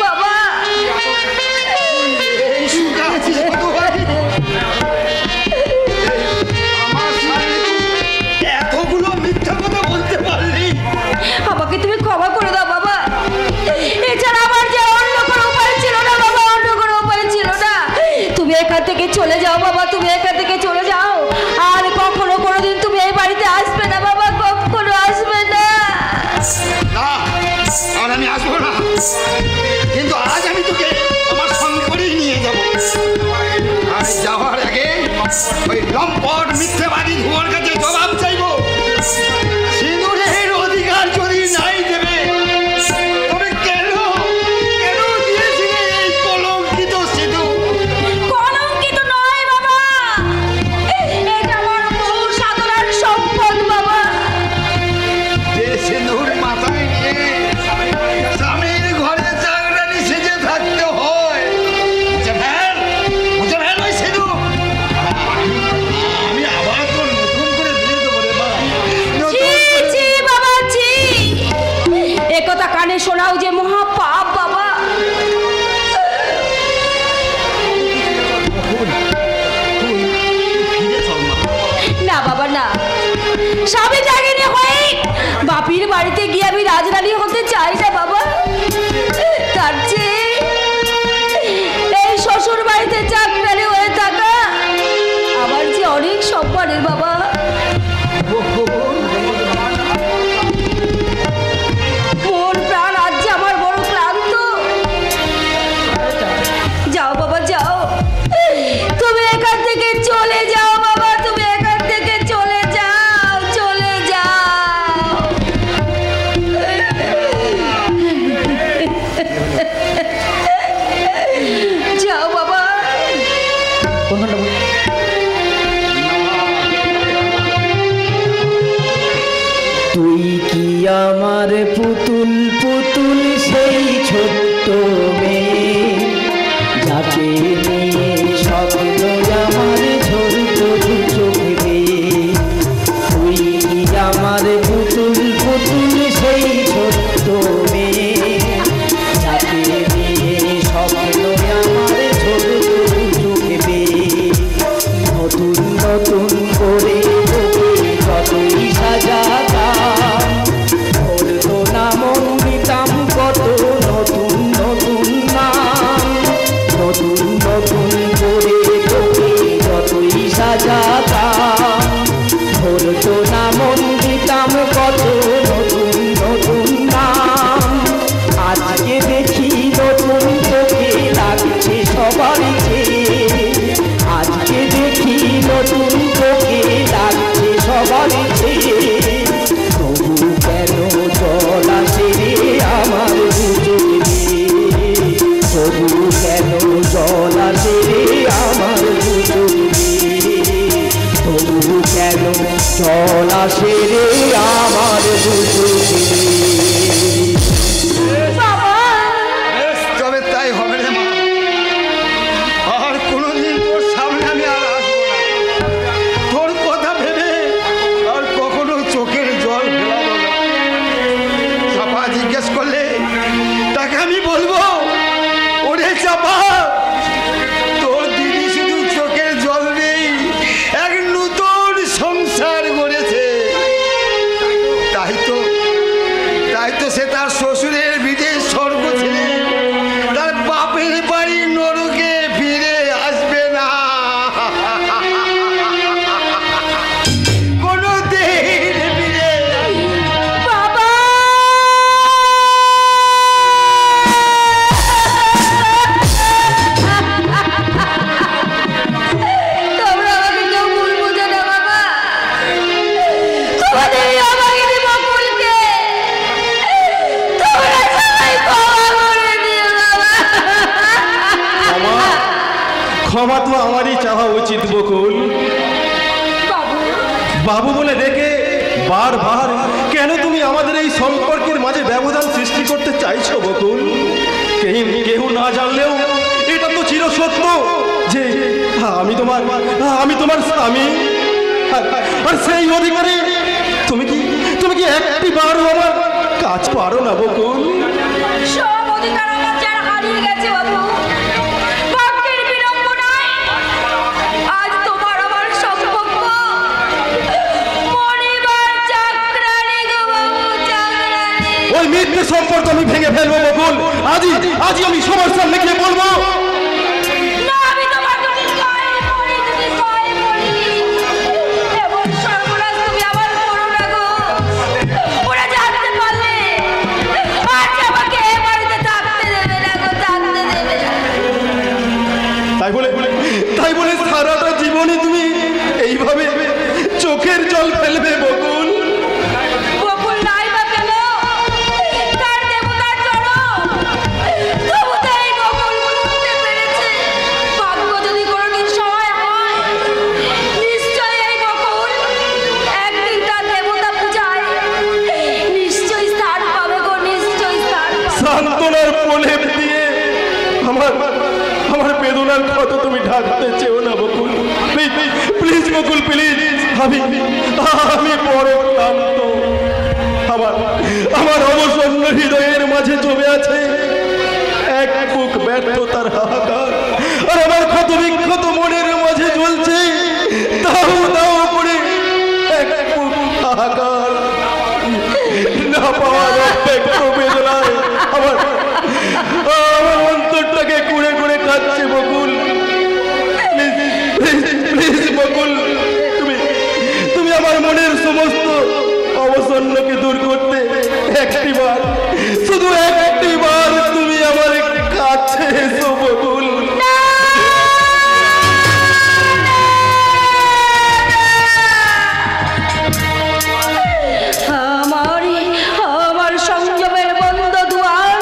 বাবা। এতগুলো মিথ্যা কথা বলতে পারলি? আমাকে তুমি ক্ষমা করে দাও বাবা। এছাড়া আমার যে অন্য কোনো উপায় ছিল না বাবা, অন্য কোনো উপায় ছিল না। তুমি এখান থেকে চলে যাও বাবা, তুমি এখান থেকে চলে যাও। আর কখনো কোনোদিন তুমি এই বাড়িতে আসবে না বাবা, কখনো আসবে না। দিয়ে আমি রাজরানী হতে চাই না বাবা। তার চেয়ে এই শ্বশুর বাড়িতে চাকরানি হয়ে থাকা আমার যে অনেক সম্মানের বাবা। মন প্রাণ আজ যে আমার বড় ক্লান্ত। যাও বাবা যাও, তুমি এখান থেকে চলে যাও বাবা, তুমি এখান থেকে চলে যাও, চলে যাও। যাও বাবা। তুই কি আমার পুতুল পুতুল সেই ছোট্ট মেয়ে, যাকে নিয়ে স্বপ্ন আমার ঝরত দু চোখে বেয়ে। তুই কি আমার পুতুল পুতুল সেই ছোট্ট মেয়ে, যাকে নিয়ে স্বপ্ন আমার ঝরত দু চোখে বেয়ে। নতুন নতুন করে তোকে যতই সাজাতাম, বলতো না মন দিতাম কত নতুন নতুন নাম। নতুন নতুন করে তোকে যতই সাজাতাম, বলতো না মন দিতাম কত নতুন নতুন নাম। আজকে দেখি নতুন তোকে লাগছে সবার চেয়ে, আজকে দেখি নতুন তোকে লাগছে সবার চেয়ে। তবু কেন জল আসে রে আমার দুচোখে, তবু কেন জল আসে রে আমার দুচোখে, তবু কেন জল আসে রে আমার দুচোখে। তবে তাই হবে রে মা, আর কোনোদিন তোর সামনে আমি আর আসবো না। তোর কথা ভেবে আর কখনো চোখের জল ফেলাবো না। চাপা জিজ্ঞেস করলে তাকে আমি বলবো, ওরে চাপা, তোর দিদি শুধু চোখের জল নেই, এক নতুন সংসার গড়েছে। তাই তো সে তার শ্বশুরের বিদেশ স্বর্গ ছেড়ে তার বাপের বাড়ি নরকে ফিরে আসবে না কোনোদিন ফিরে বাবা তোমরা আমাকে কেউ ভুল বুঝো না বাবা। তোমাদের আমাকে বকুলকে তোমরা সবাই ক্ষমা করে দিও বাবা। ক্ষমা তো আমারই চাওয়া উচিত বকুল। বাবু বলে ডেকে বারবার কেন তুমি আমাদের এই সম্পর্কের মাঝে ব্যবধান সৃষ্টি করতে চাইছো বকুল? কেউ না জানলেও এটা তো চিরসত্য যে আমি তোমার স্বামী, আর সেই অধিকারে তুমি কি একটি বারও আমার কাজ পারো না বকুল? সব অধিকার আমার যারা হারিয়ে গেছে বাবু। ভাগ্যের বিড়ম্বনায় আজ তোমার আমার সম্পর্ক মনিবার চাকরানি গো বাবু, চাকরানি। ওই মিথ্যে সম্পর্ক আমি ভেঙে ফেলবো বকুল। আজই আমি সবার সামনে গিয়ে বলবো। না, আমি তোমার দুটি পায়ে পড়ি, দুটি পায়ে পড়ি। এমন সর্বনাশ তুমি আমার করো না গো। ওরা জানতে পারলে আজ আমাকে এ বাড়িতে থাকতে দেবে না গো, থাকতে দেবে না। তাই বলে সারাটা জীবনে তুমি এইভাবে চোখের জল ফেলবে বকুল? বকুল নাই বা কেন? তার দেবতার চরণ তবু তো এই বকুল বুঝতে পেরেছে। ভাগ্য যদি কোনোদিন সহায় হয়, নিশ্চয়ই এই বকুল একদিন তার দেবতা পূজায় নিশ্চয়ই স্থান পাবে গো, নিশ্চয়ই স্থান পাবে। সান্ত্বনার প্রলেপ দিয়ে আমার বেদনার ক্ষত তুমি ঢাকতে চেও না বকুল। Please Bakul, please. আমি বড় ক্লান্ত। আমার অবসন্ন হৃদয়ের মাঝে জমে আছে এক বুক ব্যর্থতার হাহাকার, আর আমার ক্ষত বিক্ষত মনের মাঝে জ্বলছে দাও দাও করে এক বুক হাহাকার। না পাওয়ার বার, শুধু একটি বার তুমি আমার কাছে এসো বকুল। আমার সংযমের বন্ধ দুয়ার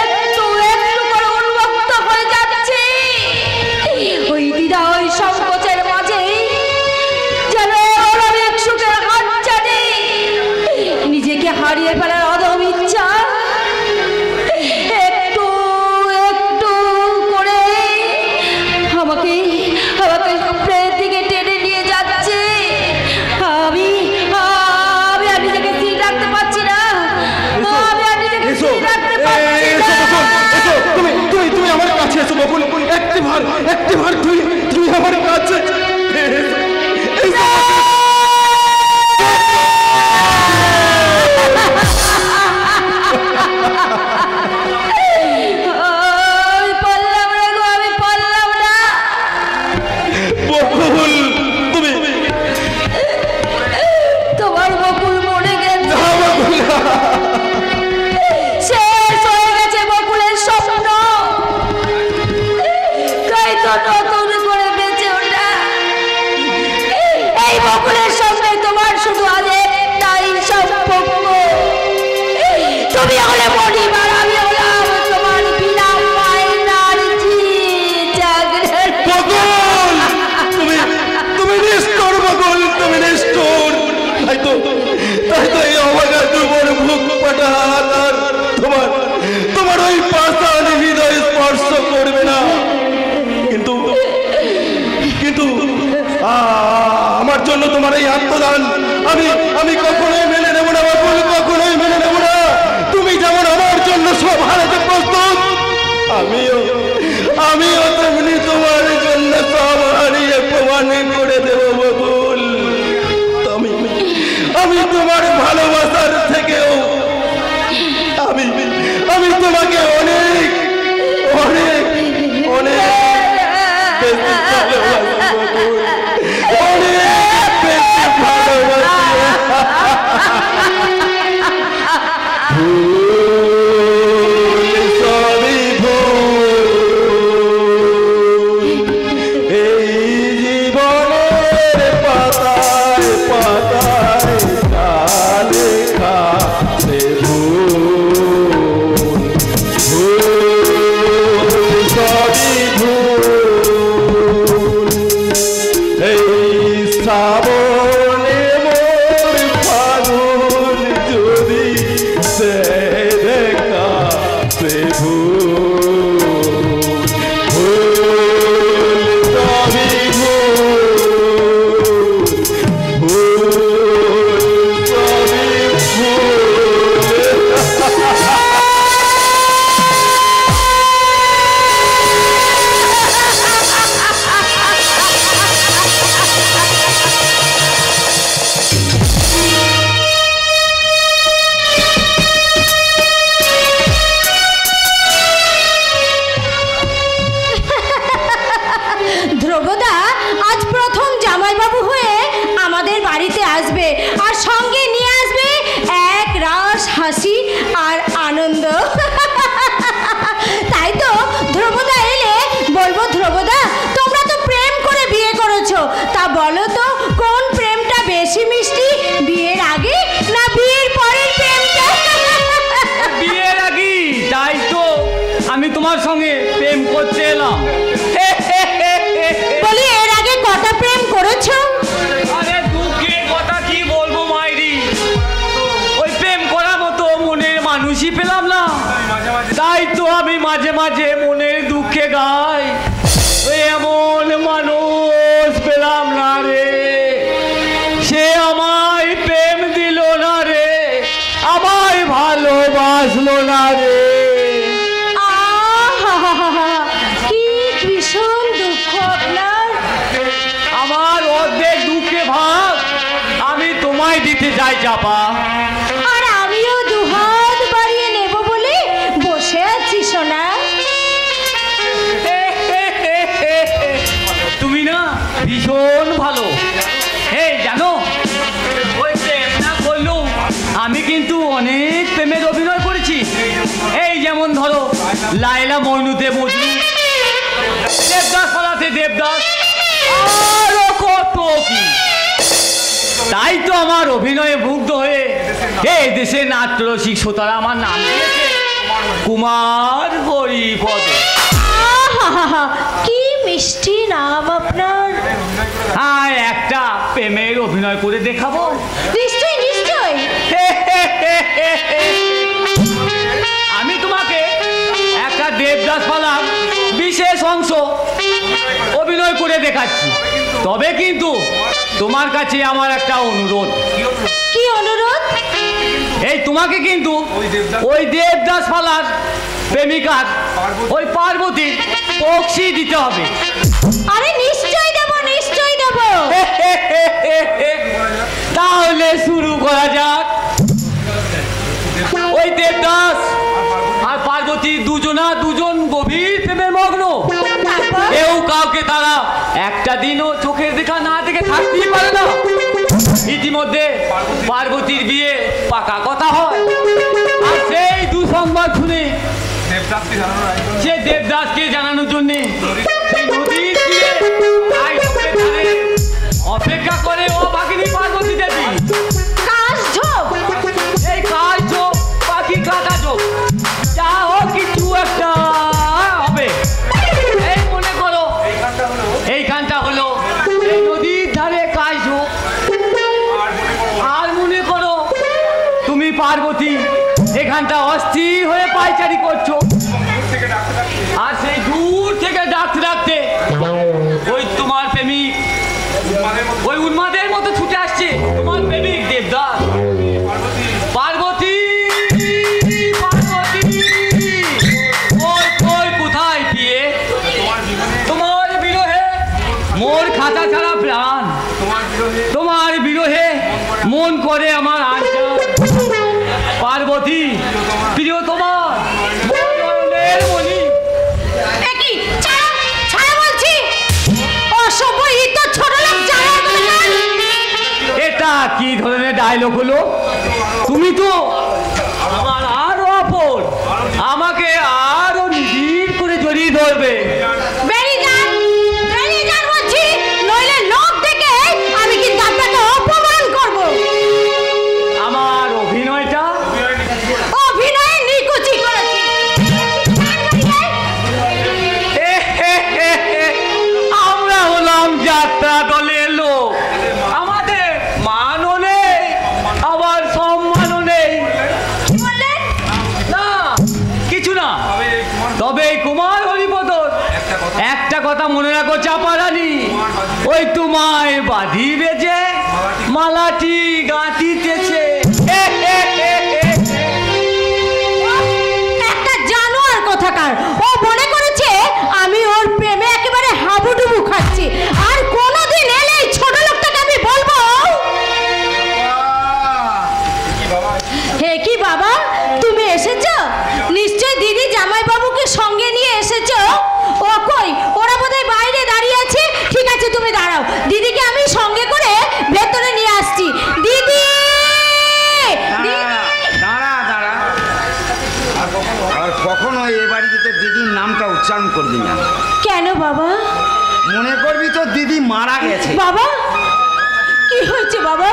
একটু একটু করে উন্মুক্ত হয়ে যাচ্ছে। ওই দ্বিধা ওই সংকোচের মাঝে যেন অনেক সুখের হাত জানে নিজেকে হারিয়ে ফেলার অদম ইচ্ছা একটু একটু করে আমাকে আমাকে স্বপ্নের দিকে টেনে নিয়ে যাচ্ছে। আমি আমি আর নিজেকে স্থির রাখতে পারছি না। আমি আর নিজেকে স্থির রাখতে পারছি না। তুমি আমার কাছে এসো বকুল, একটি বার তুমি আমার কাছে এসো। আমি পারলাম না গো, আমি পারলাম না। বকুল তুমি তোমার বকুল মরে গেছে, শেষ হয়ে গেছে বকুলের স্বপ্ন। তাই তো নতুন করে বেঁচে ওঠা। এই বকুলের সঙ্গে তোমার শুধু আজ একটাই সম্পর্ক। তুমি হলে পরিবার, আমি হলাম তোমার বিনা মাইনার চাকর। বকুল তুমি নিষ্ঠুর বকুল, তুমি নিষ্ঠুর। তাই তো এই অবাগা তোমার মুখ পাটা আর তোমার ওই পাষাণ হৃদয় স্পর্শ করবে না। কিন্তু আমার জন্য তোমার এই আত্মদান আমি কখনোই মেনে নেব না বকুল, কখনোই মেনে নেব না। তুমি যেমন আমার জন্য সব হারাতে প্রস্তুত, আমিও তেমনি তোমার জন্য সব হারিয়ে প্রমাণ করে দেব বকুল। আমি তোমার ভালোবাসার থেকেও আমি তোমাকে অনেক অনেক অনেক বেশি ভালোবাসি বকুল, অনেক বেশি ভালোবাসি। সবই ভুল, এই জীবনের পাতায় পাতায় লেখা সে ভুল, সবই ভুল। এই শ্রাবণে মোর ফাগুন যদি সে দেখা সে ভুল, সবই ভুল, সবই ধ্রুবদা আজ প্রথম জামাইবাবু হয়ে আমাদের বাড়িতে আসবে, আর সঙ্গে নিয়ে আসবে এক রাস হাসি আর আনন্দ। তাই তো ধ্রুবদা এলে বলবো, ধ্রুবদা তোমরা তো প্রেম করে বিয়ে করেছো, তা বলো তো কোন প্রেমটা বেশি মিষ্টি, বিয়ের আগে না বিয়ের পরের প্রেমটা? বিয়ের আগে। তাই তো আমি তোমার সঙ্গে প্রেম করতে এলাম। বলি এর আগে কটা প্রেম করেছো? আরে দুঃখের কথা কি বলবো মাইরি, ওই প্রেম করার মতো মনের মানুষই পেলাম না। তাই তো আমি মাঝে মাঝে মনের দুঃখে গাই, ওই এমন মানুষ পেলাম না রে, সে আমায় প্রেম দিল না রে, আমায় ভালোবাসলো না রে। কি ভীষণ দুঃখ আপনার। আমার অর্ধেক দুঃখে ভাগ আমি তোমায় দিতে চাই চাপা। আর আমিও দুহাত বাড়িয়ে নেব বলে বসে আছি সোনা। তুমি না ভীষণ ভালো। এই জানো, ওই প্রেম না করলেও আমি কিন্তু অনেক প্রেমের অভিনয় লাইলা মজনুতে মজনু, দেবদাস পালাতে দেবদাস, আরো কত কি। তাই তো আমার অভিনয়ে মুগ্ধ হয়ে এই দেশে নাট্যরসিক শ্রোতারা আমার নাম দিয়েছে কুমার হরিপদ। আহা, কি মিষ্টি নাম আপনার। হ্যাঁ, একটা প্রেমের অভিনয় করে দেখাবো। নিশ্চয়ই নিশ্চয়ই। আমি তোমাকে একটা দেবদাস পালার বিশেষ অংশ অভিনয় করে দেখাচ্ছি। তবে কিন্তু তোমার কাছে আমার একটা অনুরোধ। কি অনুরোধ? এই তোমাকে কিন্তু ওই দেবদাস পালার প্রেমিকার ওই পার্বতীর বকশি দিতে হবে। আরে নিশ্চয়ই দেব, নিশ্চয়ই দেব। তাহলে শুরু করা যাক। ওই দেবদাস আর পার্বতী দুজন গভীর প্রেমে মগ্ন। কেউ কাউকে তারা একটা দিনও চোখের দেখা না দেখে থাকতেই পারে না। ইতিমধ্যে পার্বতীর বিয়ে পাকা কথা হয়। আর সেই দুঃসংবাদ শুনে সে দেবদাসকে জানানোর জন্য সেই নদীর তীরে অপেক্ষা করে ও বাঘিনী পার্বতী দেবী। এই কাজ ঝোপ পাখি কাটা ঝোপ যা হোক কিছু একটা হবে। এই মনে করো এইখানটা হলো এই নদীর ধারে কাজ ঝোপ। আর মনে করো তুমি পার্বতী এখানটা অস্থির হয়ে পায়চারি করছো। আর সেই দূর থেকে ডাকতে ডাকতে ওই তোমার প্রেমিক ওই উন্মাদের মতো ছুটে আসছে তোমার প্রেমিক দেবদাস। পার্বতী পার্বতী ওই কোথায় পিয়ে? তোমার বিরহে মোর খাতা ছাড়া প্রাণ, তোমার বিরহে মন করে আমার আঞ্চল। পার্বতী প্রিয় তোমার মনের মনি। একই ছাড়া ছাড়া বলছি। অসভ্য ইতো ছোট লোক ছাড়া। এটা কি ধরনের ডায়লগ হলো? তুমি তো আমার আরো আপন, আমাকে আরো নিবিড় করে জড়িয়ে ধরবে। বেরিয়ে যান বলছি, নইলে লোক দেখে আমি কিন্তু আপনাকে অপমান করব। আমার অভিনয়টা অভিনয়ে নিকুচি করেছি। আমরা হলাম যাত্রা দলের লোক, আমাদের মানও নেই আবার সম্মানও নেই। না কিছু না, তবে এই কুমার হরিপদর একটা কথা মনে রাখো চাপা রানী, ওই তোমায় বাঁধিবে যে মালাটি গাঁথিতেছে। একটা জানোয়ার কোথাকার। ও মনে করেছে আমি ওর প্রেমে একেবারে হাবুডুবু খাচ্ছি। আর কোনোদিন এলে এই ছোট লোকটাকে আমি বলবো। হে কি বাবা, তুমি এসেছো? নিশ্চয় দিদি জামাইবাবুকে সঙ্গে নিয়ে এসেছো। ও কই? ওরা বোধহয় বাইরে দাঁড়িয়ে আছে। ঠিক আছে তুমি দাঁড়াও, দিদিকে আমি সঙ্গে করে ভেতরে নিয়ে আসছি। দিদি দাঁড়া দাঁড়া, আর কখনো এ বাড়িতে তো দিদির নামটা উচ্চারণ করবি না। কেন বাবা? মনে করবি তো দিদি মারা গেছে। বাবা কি হয়েছে বাবা?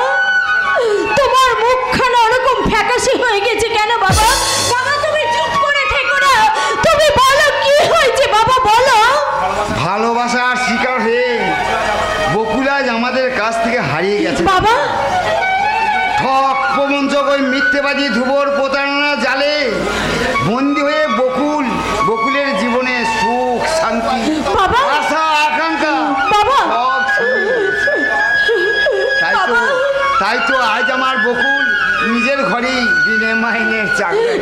তোমার মুখখানা ওরকম ফ্যাকাশে হয়ে গেছে কেন বাবা? বাবা তুমি চুপ করে থেকো না, তুমি বলো কি হয়েছে বাবা, বলো। ভালোবাসার শিকার হয়ে বকুলাজ আমাদের কাছ থেকে হারিয়ে গেছে বাবা। ঠক প্রবঞ্চক ওই মিথ্যেবাদী ধুবর প্রতারণা জালে বন্দী হয়ে বকুলের জীবনে সুখ শান্তি বাবা। আশা আকাঙ্ক্ষা বাবা। তাই তো আজ আমার বকুল নিজের ঘরেই বিনে মাইনের চাকরি।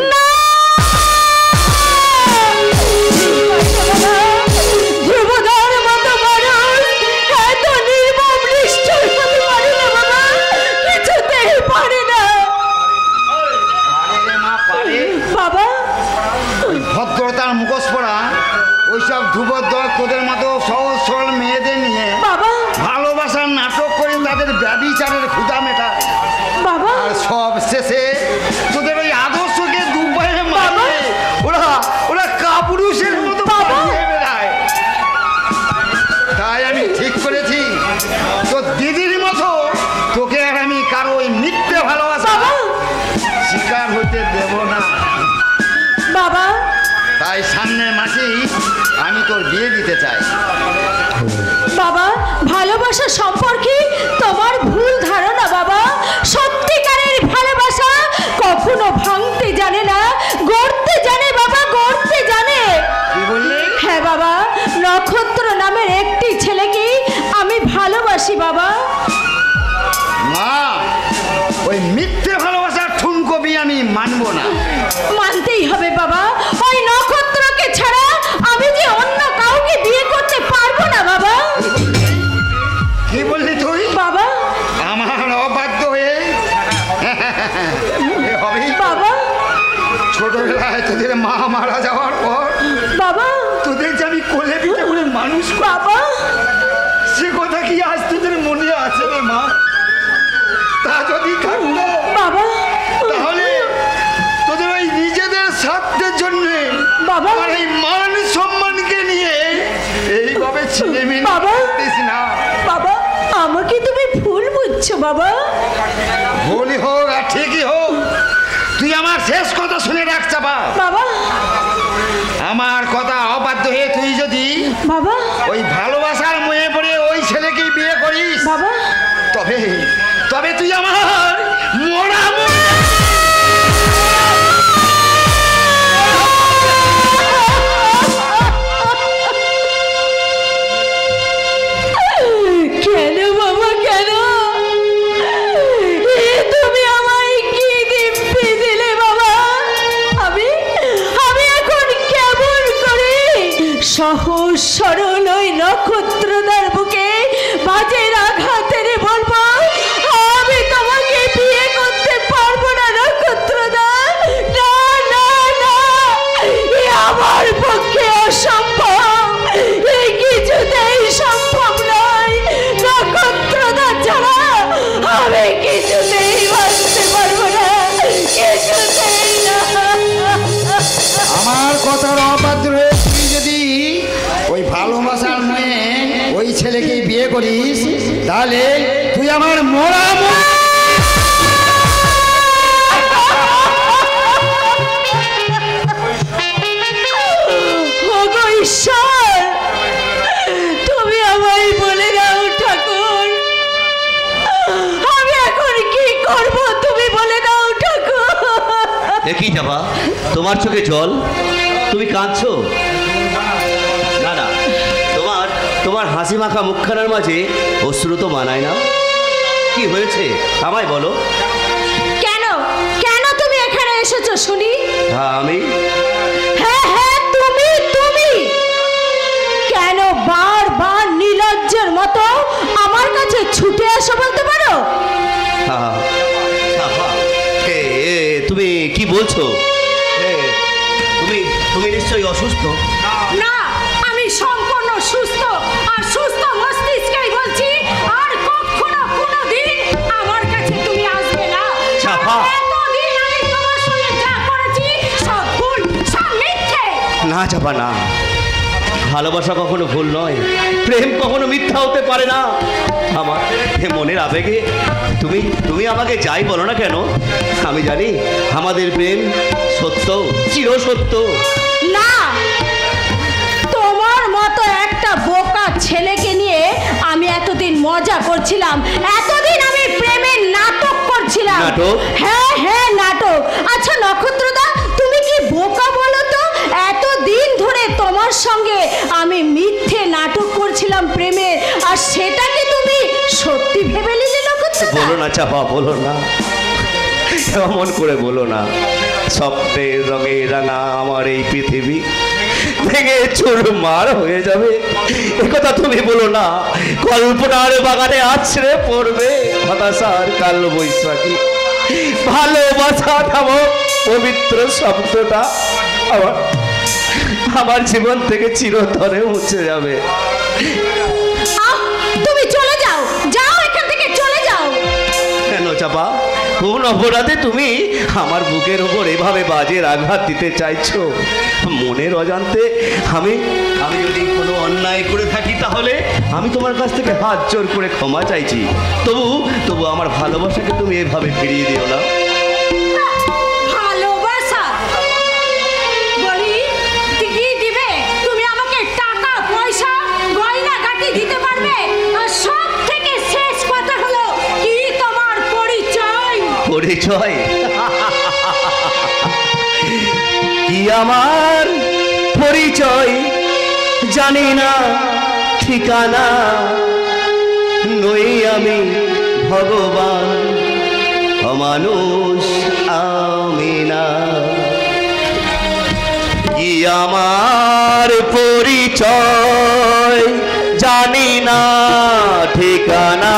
ভদ্রতার মুখোশ পরা ওইসব ধুবর দল তোদের মতো সহজ সরল মেয়েদের নিয়ে ভালোবাসার নাটক করে তাদের ব্যভিচারের ক্ষুধা মেটায়। আর সব শেষে তোদের ওই আদর্শকে দুবাইয়ে মারে ওরা কাবু দেব না। বাবা তাই সামনের মাসেই আমি তোর বিয়ে দিতে চাই। বাবা ভালোবাসা সম্পর্কে তোমার ভুল ধারণা বাবা। সত্যিকারের ভালোবাসা কখনো ভাঙতে জানে না, গড়তে জানে বাবা, গড়তে জানে। কি বললি? হ্যাঁ বাবা, নক্ষত্র নামের একটি ছেলেকে আমি ভালোবাসি বাবা। মা, ওই মিথ্যে ভালোবাসার ঠুনকো বিয়ে আমি মানবো না। মানতেই হবে বাবা, ওই নক্ষত্রকে ছাড়া আমি যে অন্য কাউকে বিয়ে করতে পারবো না বাবা। কি বললি তুই? বাবা আমার অবাধ্য হয়ে হবে বাবা ছোটবেলায় তোদের মা মারা যাওয়ার পর বাবা তোদের যে আমি কোলে পিঠে করে মানুষ বাবা সে কথা কি আজ তোদের মনে আছে রে মা? তা যদি থাকতো বাবা তাহলে তোদের ওই নিজেদের স্বার্থের জন্য বাবা আর এই মান সম্মানকে নিয়ে এইভাবে ছিলেমি বাবা না। বাবা আমাকে তুমি ভুল বুঝছো বাবা। ভুলই হোক আর ঠিকই হোক, তুই আমার শেষ কথা শুনে রাখ চাপা। বাবা আমার কথা অবাধ্য হয়ে তুই যদি বাবা ওই ভালোবাসার ময়ে পড়ে ওই ছেলেকে বিয়ে করিস বাবা তবে তবে তুই আমার মরা কেন বাবা কেন তুমি আমায় কি দিব্যি দিলে বাবা? আমি আমি এখন কেমন করে সহজ সরল ওই নক্ষত্রদার বুকে বাজের আঘাতের বলবো আমি তোমাকে বিয়ে করতে পারবো না নক্ষত্রদা? না না না, এ আমার পক্ষে অসম্ভব, এই কিছুতেই সম্ভব নয়। নক্ষত্রদা ছাড়া আমি কিছুতেই বাঁচতে পারবো না, কিছুতেই না। আমার কথার অবাধ্য হয়ে তুই যদি ওই ভালোবাসার মেয়ে ওই ছেলেকে বিয়ে করিস তাহলে তুই আমার মরা ওগো ঈশ্বর, তুমি আমায় বলে দাও ঠাকুর, আমি এখন কি করব তুমি বলে দাও ঠাকুর। দেখি যাবা তোমার চোখে জল, তুমি কাঁদছো? না না, তোমার তোমার হাসি মাখা মুখখানার মাঝে অশ্রু তো মানায় না। কি হয়েছে আমায় বলো। কেন কেন তুমি এখানে এসেছো শুনি? হ্যাঁ আমি। হ্যাঁ হ্যাঁ তুমি তুমি কেন বারবার নির্লজ্জের মতো আমার কাছে ছুটে আসো বলতে পারো? হ্যাঁ, তুমি কি বলছো? তুমি তুমি নিশ্চয়ই অসুস্থ। না, আমি সম্পূর্ণ সুস্থ, আর সুস্থ মস্তিষ্কেই বলছি আর কখনো কোনোদিন আমার কাছে তুমি আসবে না। চাপা। এতদিন আমি তোমার সঙ্গে যা করেছি সব ভুল, সব মিথ্যে। না চাপা না, ভালোবাসা কখনো ভুল নয়, প্রেম কখনো মিথ্যা হতে পারে না। আমার মনের আবেগে তুমি তুমি আমাকে যাই বলো না কেন, আমি জানি আমাদের প্রেম সত্য, চির সত্য। না, তোমার মতো একটা বোকা ছেলেকে নিয়ে আমি এতদিন মজা করছিলাম, এতদিন আমি প্রেমের নাটক করছিলাম। নাটক? হ্যাঁ হ্যাঁ নাটক। আচ্ছা নক্ষত্রদা, তুমি কি বোকা বলো তো? এতদিন ধরে তোমার সঙ্গে আমি মিথ্যে নাটক করছিলাম প্রেমের, আর সেটাকে তুমি সত্যি ভেবে নিলে নক্ষত্রদা? বলো না চাপা, বলো না, এমন করে বলো না। স্বপ্নের রঙে রাঙা আমার এই পৃথিবী ভেঙে চুরমার হয়ে যাবে, একথা তুমি বলো না। কল্পনার বাগানে আছড়ে পড়বে হতাশার কাল বৈশাখী। ভালোবাসা নামক পবিত্র শব্দটা আমার আমার জীবন থেকে চিরতরে মুছে যাবে। তুমি চলে যাও, যাও এখান থেকে, চলে যাও। কেন চাপা, কোন অপরাধে তুমি আমার বুকের ওপর এভাবে বাজের আঘাত দিতে চাইছো? মনের অজান্তে আমি আমি যদি কোনো অন্যায় করে থাকি তাহলে আমি তোমার কাছ থেকে হাত জোর করে ক্ষমা চাইছি। তবু তবু আমার ভালোবাসাকে তুমি এভাবে ফিরিয়ে দিও না। ভালোবাসা আমার পরিচয় জানি না ঠিকানা, নই আমি ভগবান, অমানুষ আমি না। কি আমার পরিচয় জানি না ঠিকানা,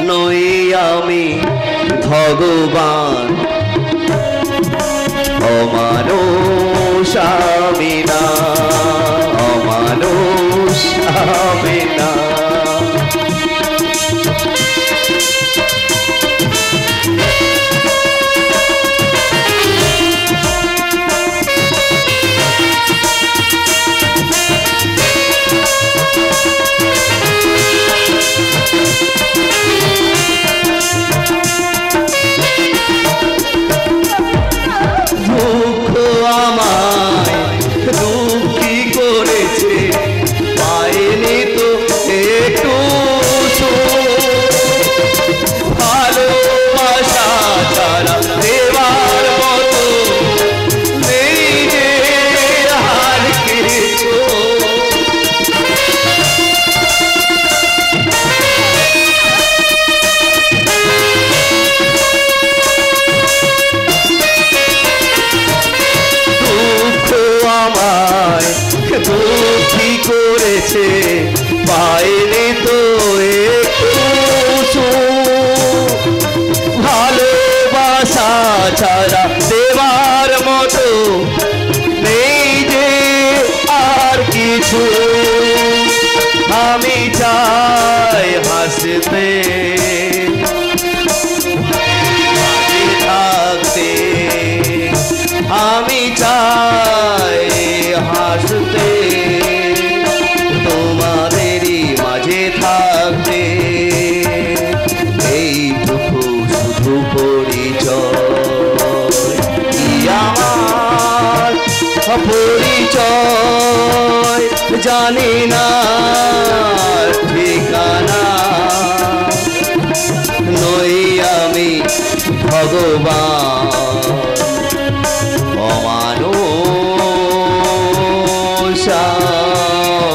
নই আমি ভগবান, অমানুষ আমি না, অমানুষ আমি না। পাইনি তো একটু ভালোবাসা ছাড়া দেবার মতো নেই যে আর কিছু। আমি চাই হাসতে থাকতে, আমি চাই হাসতে তোমাদেরই মাঝে থাকতে, এইটুকু শুধু পরিচয়। কি আমার পরিচয় জানি না ঠিকানা, নই আমি ভগবান, অমানুষ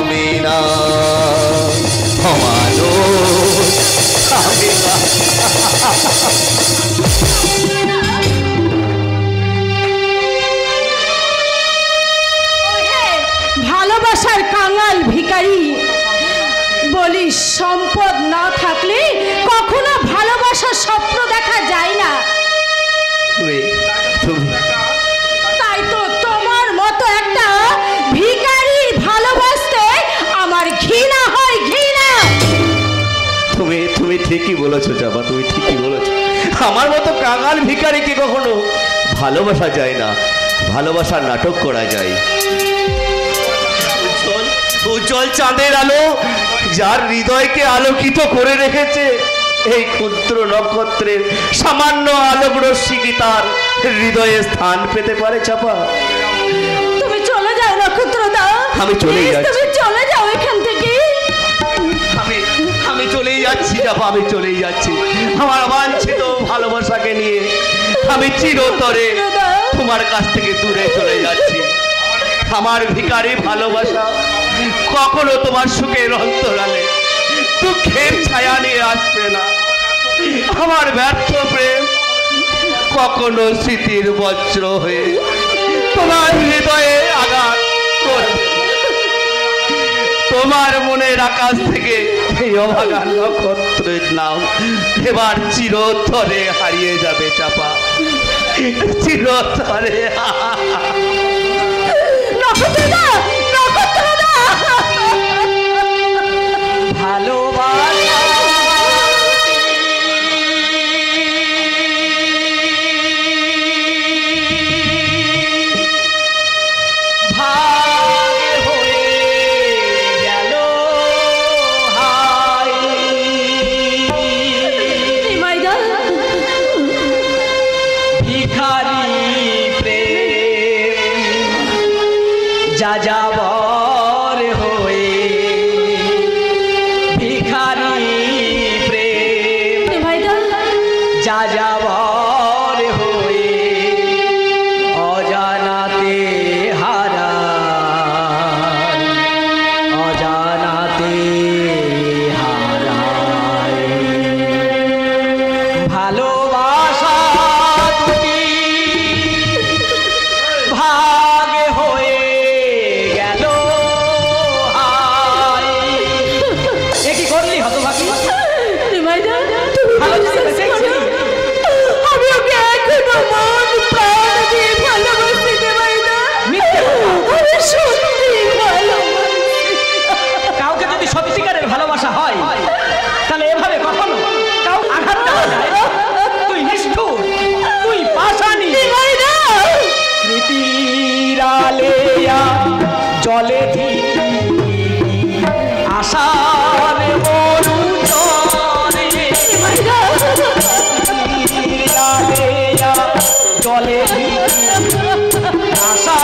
আমি না, অমানুষ আমি না। ভালোবাসার কাঙাল ভিখারি বলি, সম্পদ না থাকলে কখনো ভালোবাসার স্বপ্ন দেখা যায় না। তাই তো তোমার মতো একটা ভিখারির ভালোবাসতে আমার ঘৃণা হয়, ঘৃণা। তুমি ঠিকই বলেছো জাবা, তুমি ঠিকই বলেছো। আমার মতো কাঙাল ভিখারিকে কখনো ভালোবাসা যায় না, ভালোবাসার নাটক করা যায়। উজ্জ্বল চাঁদের আলো যার হৃদয়কে আলোকিত করে রেখেছে, এই ক্ষুদ্র নক্ষত্রের সামান্য আলোক রশ্মি কি তার হৃদয়ে স্থান পেতে পারে চাপা? তুমি চলে যাও নক্ষত্র দাও, আমি চলে যাচ্ছি, তুমি চলে যাও এখান থেকে। আমি চলেই যাচ্ছি চাপা, আমি চলেই যাচ্ছি। আমার বাঞ্ছিত ভালোবাসাকে নিয়ে আমি চিরতরে তোমার কাছ থেকে দূরে চলে যাচ্ছি। আমার ভিখারি ভালোবাসা কখনো তোমার সুখের অন্তরালে দুঃখের ছায়া নিয়ে আসবে না। আমার ব্যর্থ প্রেম কখনো স্মৃতির বজ্র হয়ে তোমার হৃদয়ে আঘাত করবে। তোমার মনের আকাশ থেকে এই অভাগা নক্ষত্রের নাম এবার চিরতরে হারিয়ে যাবে চাপা, চিরতরে। নক্ষত্রদা, নক্ষত্রদা, ভালোবাসা ভাগ হয়ে গেল হাই। নিমাইদা, ভিখারি প্রেম যা যাবর হয়ে, ভিখারি প্রেম নিমাইদা, যা যাবর হয়ে চলে আশা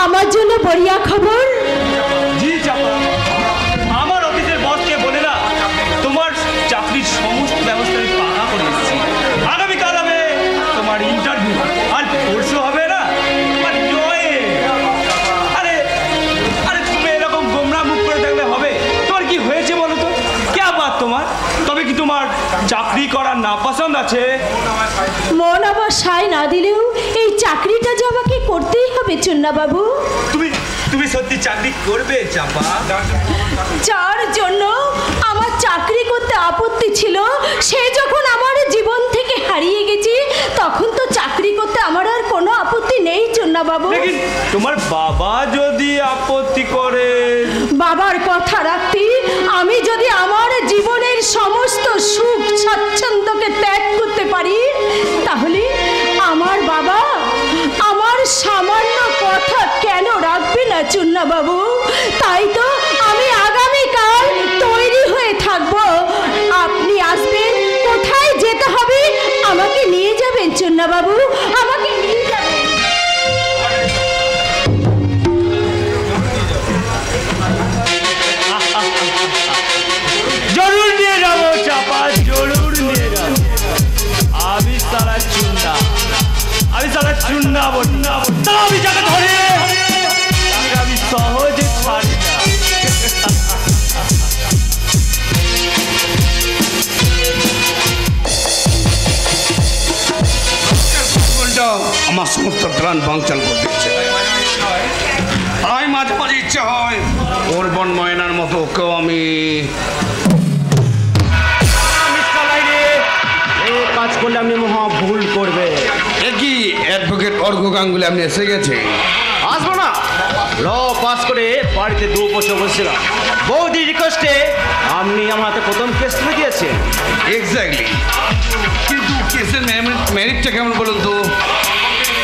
আমার জন্য বড়িয়া খবর। জি চাপা, আমার অফিসের বসকে বলে না তোমার চাকরির সমস্ত ব্যবস্থা আমি পাকা করে এসেছি। আগামীকাল হবে তোমার ইন্টারভিউ, আর পরশু হবে না আরে আরে তুমি এরকম গোমরা মুখ করে থাকলে হবে? চাকরি করা না পছন্দ আছে? মন আবার সায় না দিলেও এই চাকরিটা যে আমাকে করতেই হবে চুন্না বাবু। তুমি সত্যি চাকরি করবে চাপা? যার জন্য আমার চাকরি করতে আপত্তি ছিল, সে যখন আমার জীবন থেকে হারিয়ে গেছি, তখন তো চাকরি করতে আমার আর কোনো আপত্তি নেই চুন্না বাবু। তোমার বাবা যদি আপত্তি করে? বাবার কথা রাখতে আমি যদি আমার জীবনের সমস্ত সুখ স্বাচ্ছন্দ্যকে ত্যাগ করতে পারি, তাহলে আমার বাবা আমার সামান্য কথা কেন রাখবে না চুন্না বাবু? তাই তো আমি আগামীকাল তৈরি হয়ে থাকবো। আপনি আসবেন, কোথায় যেতে হবে আমাকে নিয়ে যাবেন চুন্না বাবু, আমাকে নিয়ে যাবেন। জরুর নিয়ে যাবো চাপা, জরুর নিয়ে যাবো। আমি সারা চুন্না বন্যা, আমি যাকে ধরে তাকে আমি সহজে ছাড়ি না। আমার সমস্ত প্রাণ বাঞ্চাল করে দিচ্ছে। তাই মাঝে মাঝে ইচ্ছে হয় ওর বন ময়নার মতো ওকেও আমি কাজ করলে আপনি মহা ভুল করবে। কি অ্যাডভোকেট অর্ঘ গাঙ্গুলি আপনি এসে গেছে? আসবো না, ল পাস করে বাড়িতে 2 বছর বসেছিলাম। বৌদি রিকোয়েস্টে আপনি আমার হাতে প্রথম কেস তুলে দিয়েছেন। এক্স্যাক্টলি, কিন্তু কেসের মেরিটটা কেমন বলুন তো?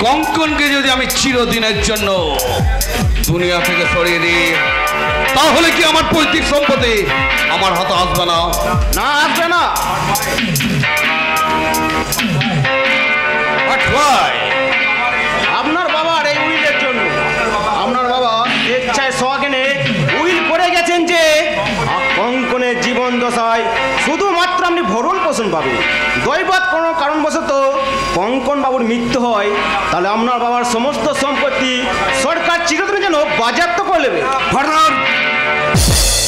কঙ্কনকে যদি আমি চিরদিনের জন্য দুনিয়া থেকে সরিয়ে দিই, তাহলে কি আমার পৈতৃক সম্পত্তি আমার হাতে আসবে না? না, আসবে না। আপনার বাবার এই উইলের জন্য আপনার বাবা ইচ্ছায় সজ্ঞানে উইল করে গেছেন যে কঙ্কনের জীবন দশায় শুধুমাত্র আপনি ভরণ পোষণ পাবেন। দৈবাৎ কোনো কারণবশত কঙ্কন বাবুর মৃত্যু হয়, তাহলে আপনার বাবার সমস্ত সম্পত্তি সরকার চিরদিনের জন্য বাজেয়াপ্ত করে নেবে।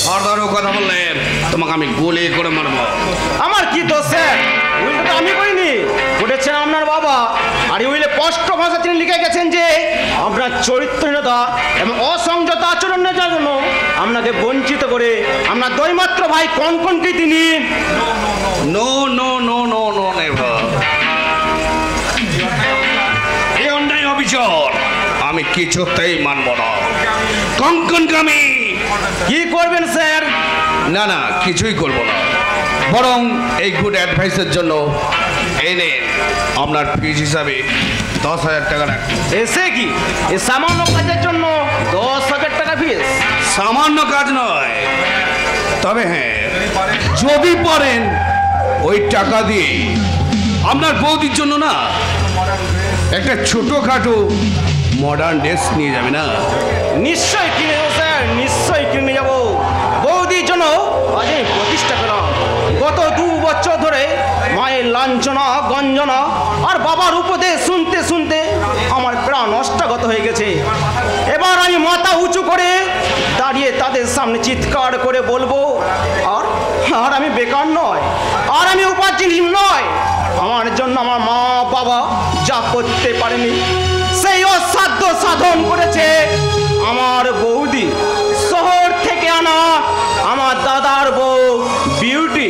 ফার্দারও কথা বললে তোমাকে আমি গুলি করে মারবো। আমার কি দোষ স্যার? উইলটা তো আমি করিনি, করেছেন আপনার বাবা। আর এই উইলে স্পষ্ট ভাষা তিনি লিখে গেছেন যে আপনার চরিত্রহীনতা এবং অসংযত আচরণের জন্য আপনাকে বঞ্চিত করে আপনার দৈমাত্র ভাই কঙ্কনকে তিনি no no no no no never. এই অন্যায় অবিচার আমি কিছুতেই মানব না। কঙ্কনকে আমি কি করবেন স্যার? না না, কিছুই করব না, বরং এই গুড অ্যাডভাইসের জন্য এই নেন আপনার ফিজ হিসাবে 10,000 টাকা রাখুন। এসে কি এই সামান্য কাজের জন্য 10,000 টাকা ফিস? সামান্য কাজ নয়, তবে হ্যাঁ, যদি পারেন ওই টাকা দিয়ে আপনার বৌদির জন্য না একটা ছোটোখাটো মডার্ন ড্রেস নিয়ে যাবে না? নিশ্চয়ই কিনে যাবো স্যার, নিশ্চয়ই কিনে যাবো। বৌদির জন্য আজ আমি প্রতিষ্ঠা পেলাম। গত 2 বছর ধরে মায়ের লাঞ্ছনা গঞ্জনা আর বাবার উপদেশ শুনতে শুনতে আমার প্রাণ নষ্টগত হয়ে গেছে। এবার আমি মাথা উঁচু করে দাঁড়িয়ে তাদের সামনে চিৎকার করে বলবো, আর আমি বেকার নয়, আর আমি উপার্জনহীন নয়। আমার জন্য আমার মা বাবা যা করতে পারেনি সেই অসাধ্য সাধন করেছে আমার বৌদি, শহর থেকে আনা আমার দাদার বউ বিউটি।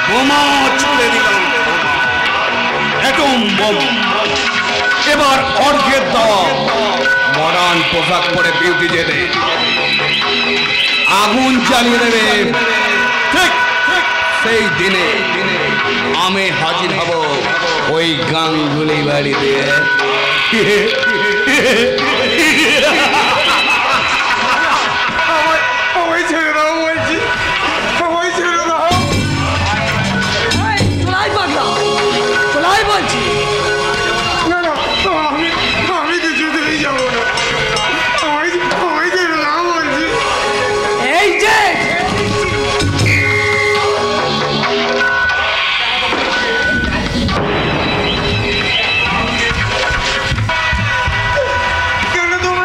বোমা ছুড়ে দিলাম, অ্যাটম বোম। এবার অর্ঘের দাও মডার্ন পোশাক পরে বিউটি যেতে আগুন জ্বালিয়ে দেবে। ঠিক সেই দিনে আমি হাজির হব ওই গাঙ্গুলি বাড়িতে। আমায় ছেড়ে দাও বলছি, আমায় ছেড়ে দাও। না না, আমি কিছুতেই যাবো না। আমায় ছেড়ে দাও বলছি। এই যে কেন তোমরা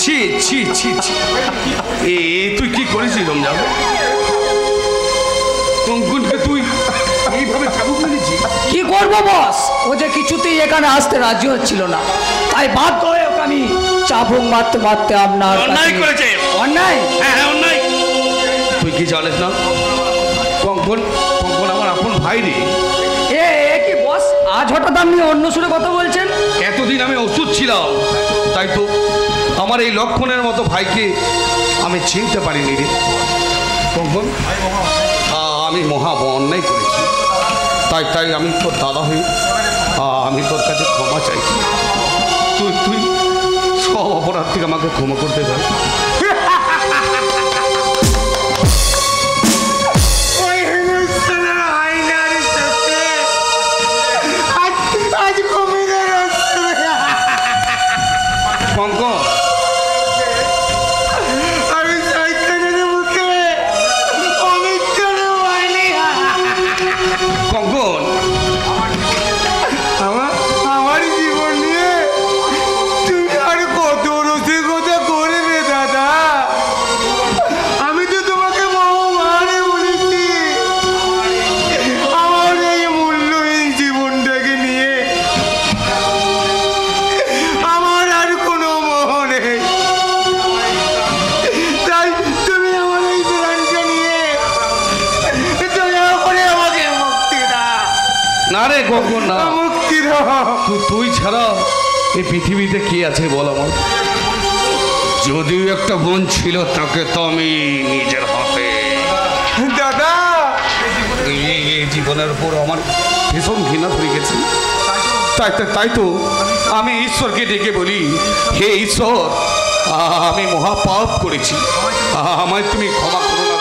ছি ছি ছি ছি এ তুই কি করেছিস রমজান? কঙ্কনকে তুই এইভাবে চাবুক মেরেছিস? কি করবো বস, ও যে কিছুতেই এখানে আসতে রাজি হচ্ছিল না, তাই বাধ্য হয়ে ওকে আমি চাবুক মারতে মারতে আপনার অন্যায় করেছে। অন্যায়? হ্যাঁ হ্যাঁ অন্যায়। তুই কি জানিস না কঙ্কন কঙ্কন আমার আপন ভাই রে। এ কি বস, আজ হঠাৎ আপনি অন্য সুরে কথা বলছেন? এতদিন আমি ওষুধ ছিলাম, তাই তো আমার এই লক্ষণের মতো ভাইকে আমি চিনতে পারিনি রে কঙ্কন। আমি মহা অন্যায় করেছি, তাই তাই আমি তোর দাদা হয়ে আমি তোর কাছে ক্ষমা চাইছি। তুই তুই সব অপরাধ থেকে আমাকে ক্ষমা করতে পার। কঙ্কন কঙ্কন আমার জীবন নিয়ে তুমি আর কত রসিকতা করবে দাদা? আমি তো তোমাকে বহুবারে বলেছি আমার এই মূল্যহীন জীবনটাকে নিয়ে আমার আর কোনো মোহ নেই। তাই তুমি আমার এই প্রাণটা নিয়ে দয়া করে আমাকে মুক্তি দাও। না রে কঙ্কন না, মুক্তি দাও। তুই ছাড়া এই পৃথিবীতে কি আছে বল আমার? যদিও একটা বোন ছিল, তাকে তো আমি নিজের হাতে দাদা এই জীবনের উপর আমার ভীষণ ঘৃণা ধরে গেছে। তাই তো আমি ঈশ্বরকে ডেকে বলি, হে ঈশ্বর, আমি মহা পাপ করেছি, আমায় তুমি ক্ষমা করো না,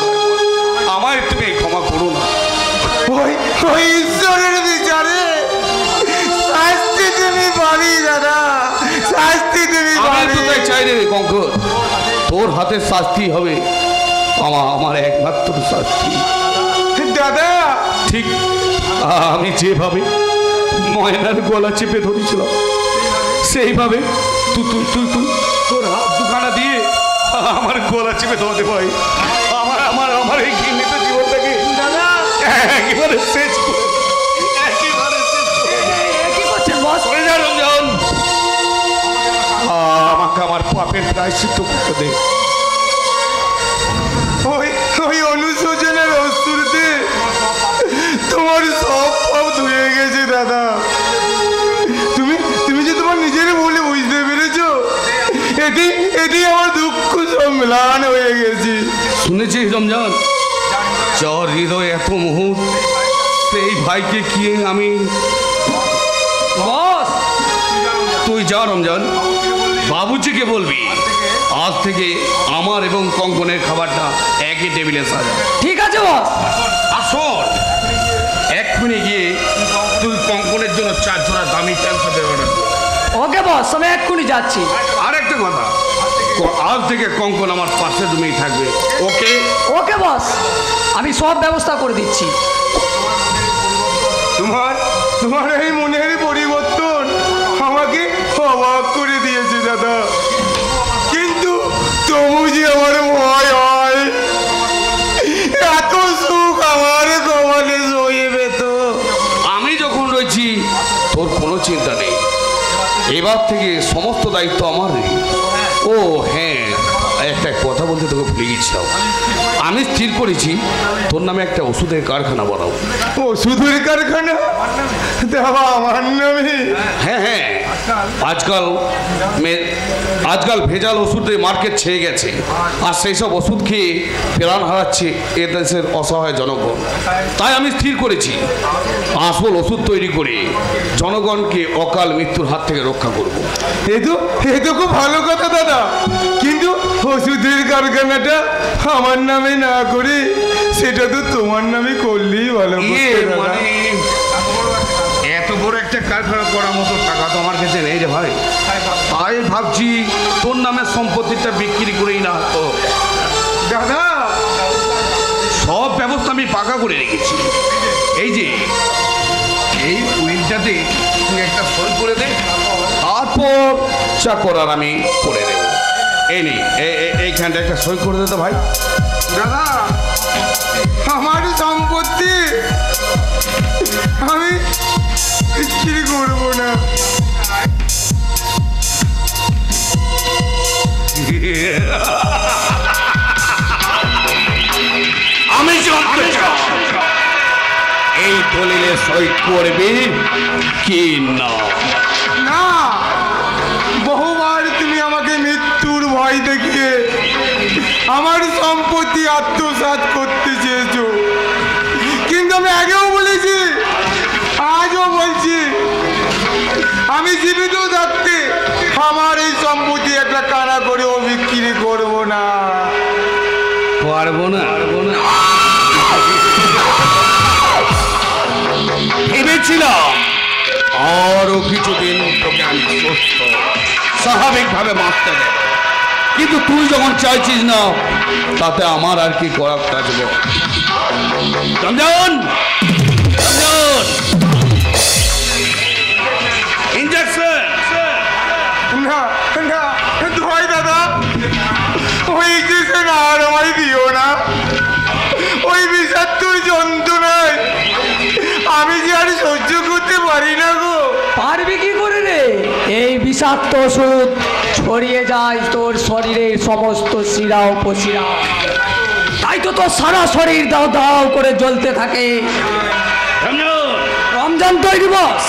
আমায় তুমি ক্ষমা করো না। ওই ওই ঈশ্বরের বিচারে শাস্তি তুমি পাবি দাদা, শাস্তি তুমি আমি পাবি। তো তাই চাই রে কঙ্কন, তোর হাতে শাস্তি হবে আমার একমাত্র শাস্তি। দাদা ঠিক আমি যেভাবে ময়নার গলা চেপে ধরেছিলাম, সেইভাবে তুই তুই তুই তুই তোর হাত দুখানা দিয়ে আমার গলা চেপে ধরতে পারি। আমার আমার আমার এই ঘৃণিত জীবনটাকে দাদা একেবারে শেষ করে, একেবারে শেষ করে। কি করছেন বস? সরে যা রঞ্জন, আমাকে আমার পাপের প্রায়শ্চিত্ত করতে দে। ওই ওই অনুশোচনার অস্ত্রতে তোমার সব পাপ ধুয়ে গেছে দাদা। তুমি তুমি যে তোমার নিজের ভুলে বুঝতে পেরেছো, এটি আমার দুঃখ সব ম্লান হয়ে গেছি। শুনেছিস রমজান, যার হৃদয় এত মুহূর্ত, সেই ভাইকে কি আমি বস তুই যা রমজান, বাবুজিকে বলবি আজ থেকে আমার এবং কঙ্কনের খাবারটা একই টেবিলে সাজা। ঠিক আছে বস। আসল এক্ষুনি গিয়ে তুই কঙ্কনের জন্য 4 জোড়া দামি প্যান্ট শার্টের অর্ডার দে। ওকে বস, আমি এক্ষুনি যাচ্ছি। আর একটা কথা, আজ থেকে কঙ্কন আমার পাশে রুমেই থাকবে। ওকে ওকে বস, আমি সব ব্যবস্থা করে দিচ্ছি। তোমার তোমার এই মনের পরিবর্তন আমাকে অবাক করে দিয়েছে দাদা। কিন্তু তবু যে আমার ভয় হয়, এত সুখ আমার কপালে জয়বে তো। আমি যখন রয়েছি তোর কোনো চিন্তা নেই, এবার থেকে সমস্ত দায়িত্ব আমার নেই। ও হ্যাঁ, একটা কথা বলতে তোকে ভুলে গেছিলাম, আমি স্থির করেছি তোর নামে একটা ওষুধের কারখানা বানাবো। ওষুধের কারখানা দেওয়া আমার নামে? হ্যাঁ হ্যাঁ, আজকাল ভেজাল ওষুধের মার্কেট ছেয়ে গেছে, আর সেই সব ওষুধ খেয়ে প্রাণ হারাচ্ছে এ দেশের অসহায় জনগণ। তাই আমি স্থির করেছি আসল ওষুধ তৈরি করে জনগণকে অকাল মৃত্যুর হাত থেকে রক্ষা করব। এ তো খুব ভালো কথা দাদা, কিন্তু ওষুধের কারখানাটা আমার নামে না করে সেটা তো তোমার নামে করলেই ভালো। মানে এত বড় একটা কারখানা করার মতো টাকা তো আমার কাছে নেই রে ভাই। তাই ভাবছি তোর নামের সম্পত্তিটা বিক্রি করেই না তো। দাদা সব ব্যবস্থা আমি পাকা করে রেখেছি। এই যে এই উইলটাতে তুই একটা সই করে দে, তারপর যা করার আমি করে দেবো। এই নে এইখানটা একটা সই করে দে তো ভাই। দাদা আমার সম্পত্তি আমি বিক্রি করবো না। আমি জানতে চাই এই দলিলে সই করবি কি না? না, বহুবার তুমি আমাকে মৃত্যুর ভয় দেখিয়ে আমার সম্পত্তি আত্মসাৎ করতে চেয়েছো, কিন্তু আমি আগেও বলেছি আজও বলছি আমি জীবিত থাকতে আমার এই সম্পত্তি একটা কানা করেও বিক্রি করবো না। পারবো না ভেবেছিলাম আরো কিছুদিন তোকে আমি সুস্থ স্বাভাবিকভাবে বাঁচতে দেব, কিন্তু তুই যখন চাইছিস না তাতে আমার আর কি করার থাকবে। রমজান ইঞ্জেকশন না না ভয় দাদা, ওই ইঞ্জেকশন আর আমায় দিও না। ওই বিষাক্ত যন্ত্রণায় আমি যে আর সহ্য করতে পারি না গো। পারবি কি করে রে? এই বিষাক্ত ওষুধ ছড়িয়ে যায় তোর শরীরের সমস্ত শিরা উপশিরা, তাই তো তোর সারা শরীর দাও দাও করে জ্বলতে থাকে। রমজান তৈরি বস।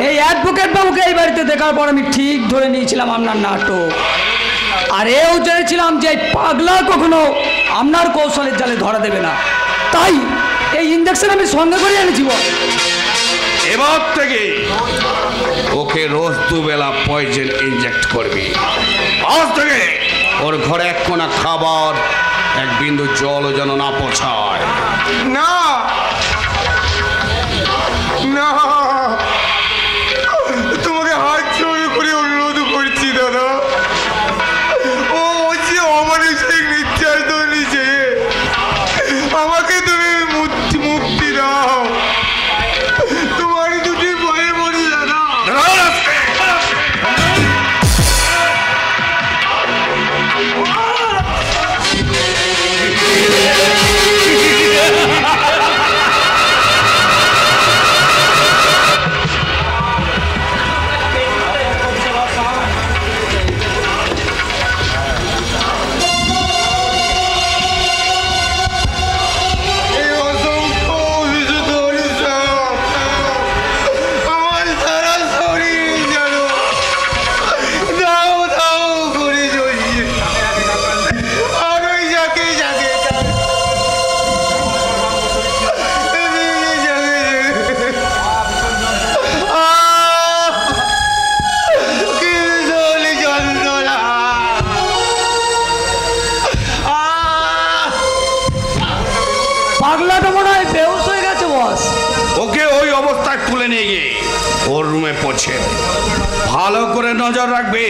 এই অ্যাডভোকেট বাবুকে এই বাড়িতে দেখার পর আমি ঠিক ধরে নিয়েছিলাম আপনার নাটক, আর এও জেনেছিলাম যে পাগলা কখনো আপনার কৌশলের জালে ধরা দেবে না, তাই এই ইঞ্জেকশন আমি সঙ্গে করে এনেছি বস। এবার থেকে ওকে রোজ দুবেলা পয়জন ইনজেক্ট করবি। আজ থেকে ওর ঘরে এক কোনা খাবার এক বিন্দু জলও যেন না পৌঁছায়। না না, তোমাকে হাত জোড় করে অনুরোধ করছি দাদা, ও হচ্ছে অমানসিক নির্যাতন নিচে, আমাকে তুমি মুক্তি দাও। তোমার দুটি ভয়ে বলি দাদা। পাগলাটা মনে হয় বেহুশ হয়ে গেছে বস। ওকে ওই অবস্থায় তুলে নিয়ে গিয়ে ওর রুমে পৌঁছে ভালো করে নজর রাখবে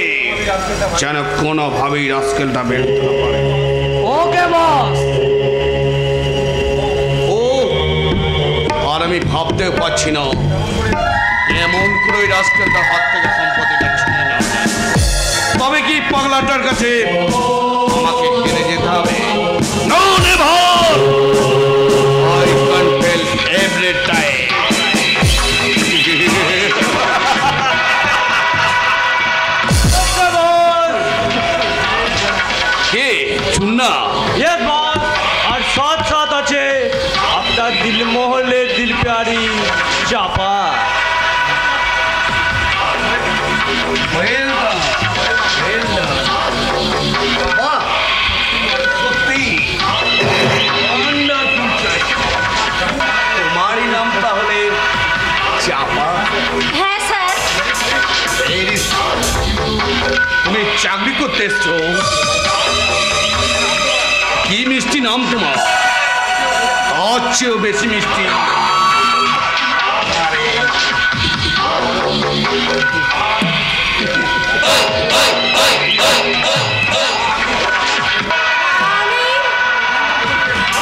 যেন কোনোভাবেই রাস্কেলটা বেরোতে না পারে। ওকে বস। ও আর আমি ভাবতেও পারছি না এমন করে ওই রাস্কেলটার হাত থেকে সম্পত্তিটা ছিনিয়ে নেওয়া যায়। তবে কি পাগলাটার কাছে আমাকে ফিরে যেতে হবে? No, never! I can't tell every time. কে চুন্না? ये बात और साथ साथ अच्छे आपका दिल मोहल्ले दिल प्यारी चापा। তোমারই নাম তাহলে চাপা? হ্যাঁ স্যার। তুমি চাকরি করতে এসছো? কি মিষ্টি নাম তোমার, তার চেয়েও বেশি মিষ্টি।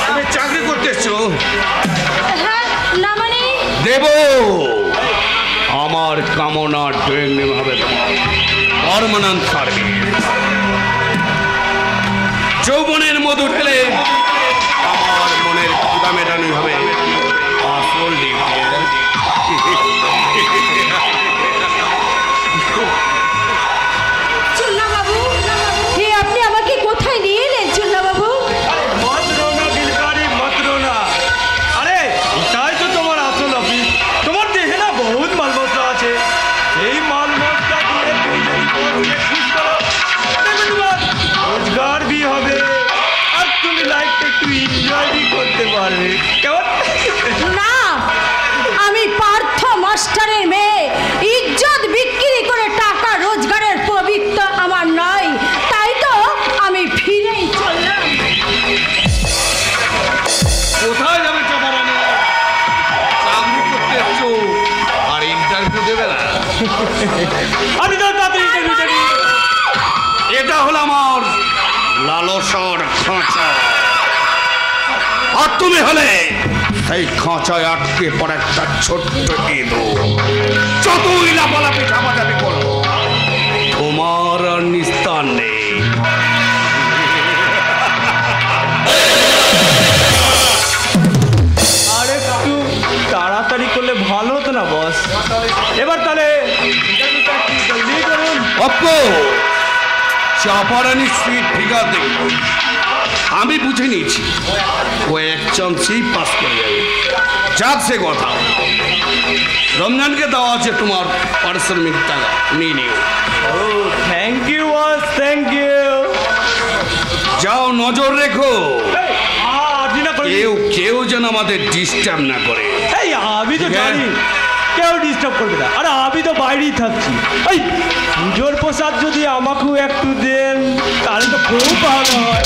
তুমি চাকরি করতে এসছো? হ্যাঁ না মানে দেব আমার কামনা ডুইং হবে পার্মানেন্ট সার্ভিস। যৌবনের মধু ঢেলে আমার মনের ক্ষুধা মেটানো হবে আসল চুন্নাবাবু, হে আপনি আমাকে কোথায় নিয়ে এলেন চুন্নাবাবু? আরে এটাই তো তোমার আসল অফিস। তোমার দেহে না বহুত মাল মশলা আছে, এই মাল মশলা দিয়ে তুমি যদি বসকে খুশ করো, দেখবে তোমার রোজগার বি হবে আর তুমি লাইফটা একটু এনজয় বি করতে পারবে। কেমন? না, আমি পার্থ মাস্টারের মেয়ে। ইজ্জত বিক্রি করে টাকা রোজগারের পবিত্র আমার নয়, তাই তো আমি ফিরেই চললাম। কোথায় যাবে চাপারানি? চাকরি করতে এসছো আর ইন্টারভিউ দেবে না? আমি তো তাদের ইন্টারভিউটা নিই। এটা হলো আমার লালসার খাঁচা, আর তুমি হলে এই খাঁচায় আটকে পড়া একটা ছোট্ট ইঁদুর। যতই লাফালাফি ঝাপাঝাপি করো, তোমার আর নিস্তার নেই। আর একটু তাড়াতাড়ি করলে ভালো হতো না বস? এবার তাহলে ইন্টারভিউটা একটু জলদি করুন। অপ্পো, চাপারানি সুইট ফিগার দেখো, আমি বুঝে নিয়েছি ও এক চান্সেই পাস করে যাবে। যাক সে কথা, রমজানকে দেওয়া আছে তোমার পারিশ্রমিক টাকা, নিয়ে নিও। ও thank you boss, thank you. যাও, নজর রেখো আপনি না করে কেউ যেন আমাদের ডিস্টার্ব না করে। এই আমি তো ঠিক আছে। জানি কেউ ডিস্টার্ব করবে না, আর আমি তো বাইরেই থাকছি। এই পুজোর প্রসাদ যদি আমাকেও একটু দেন তাহলে তো খুব ভালো হয়।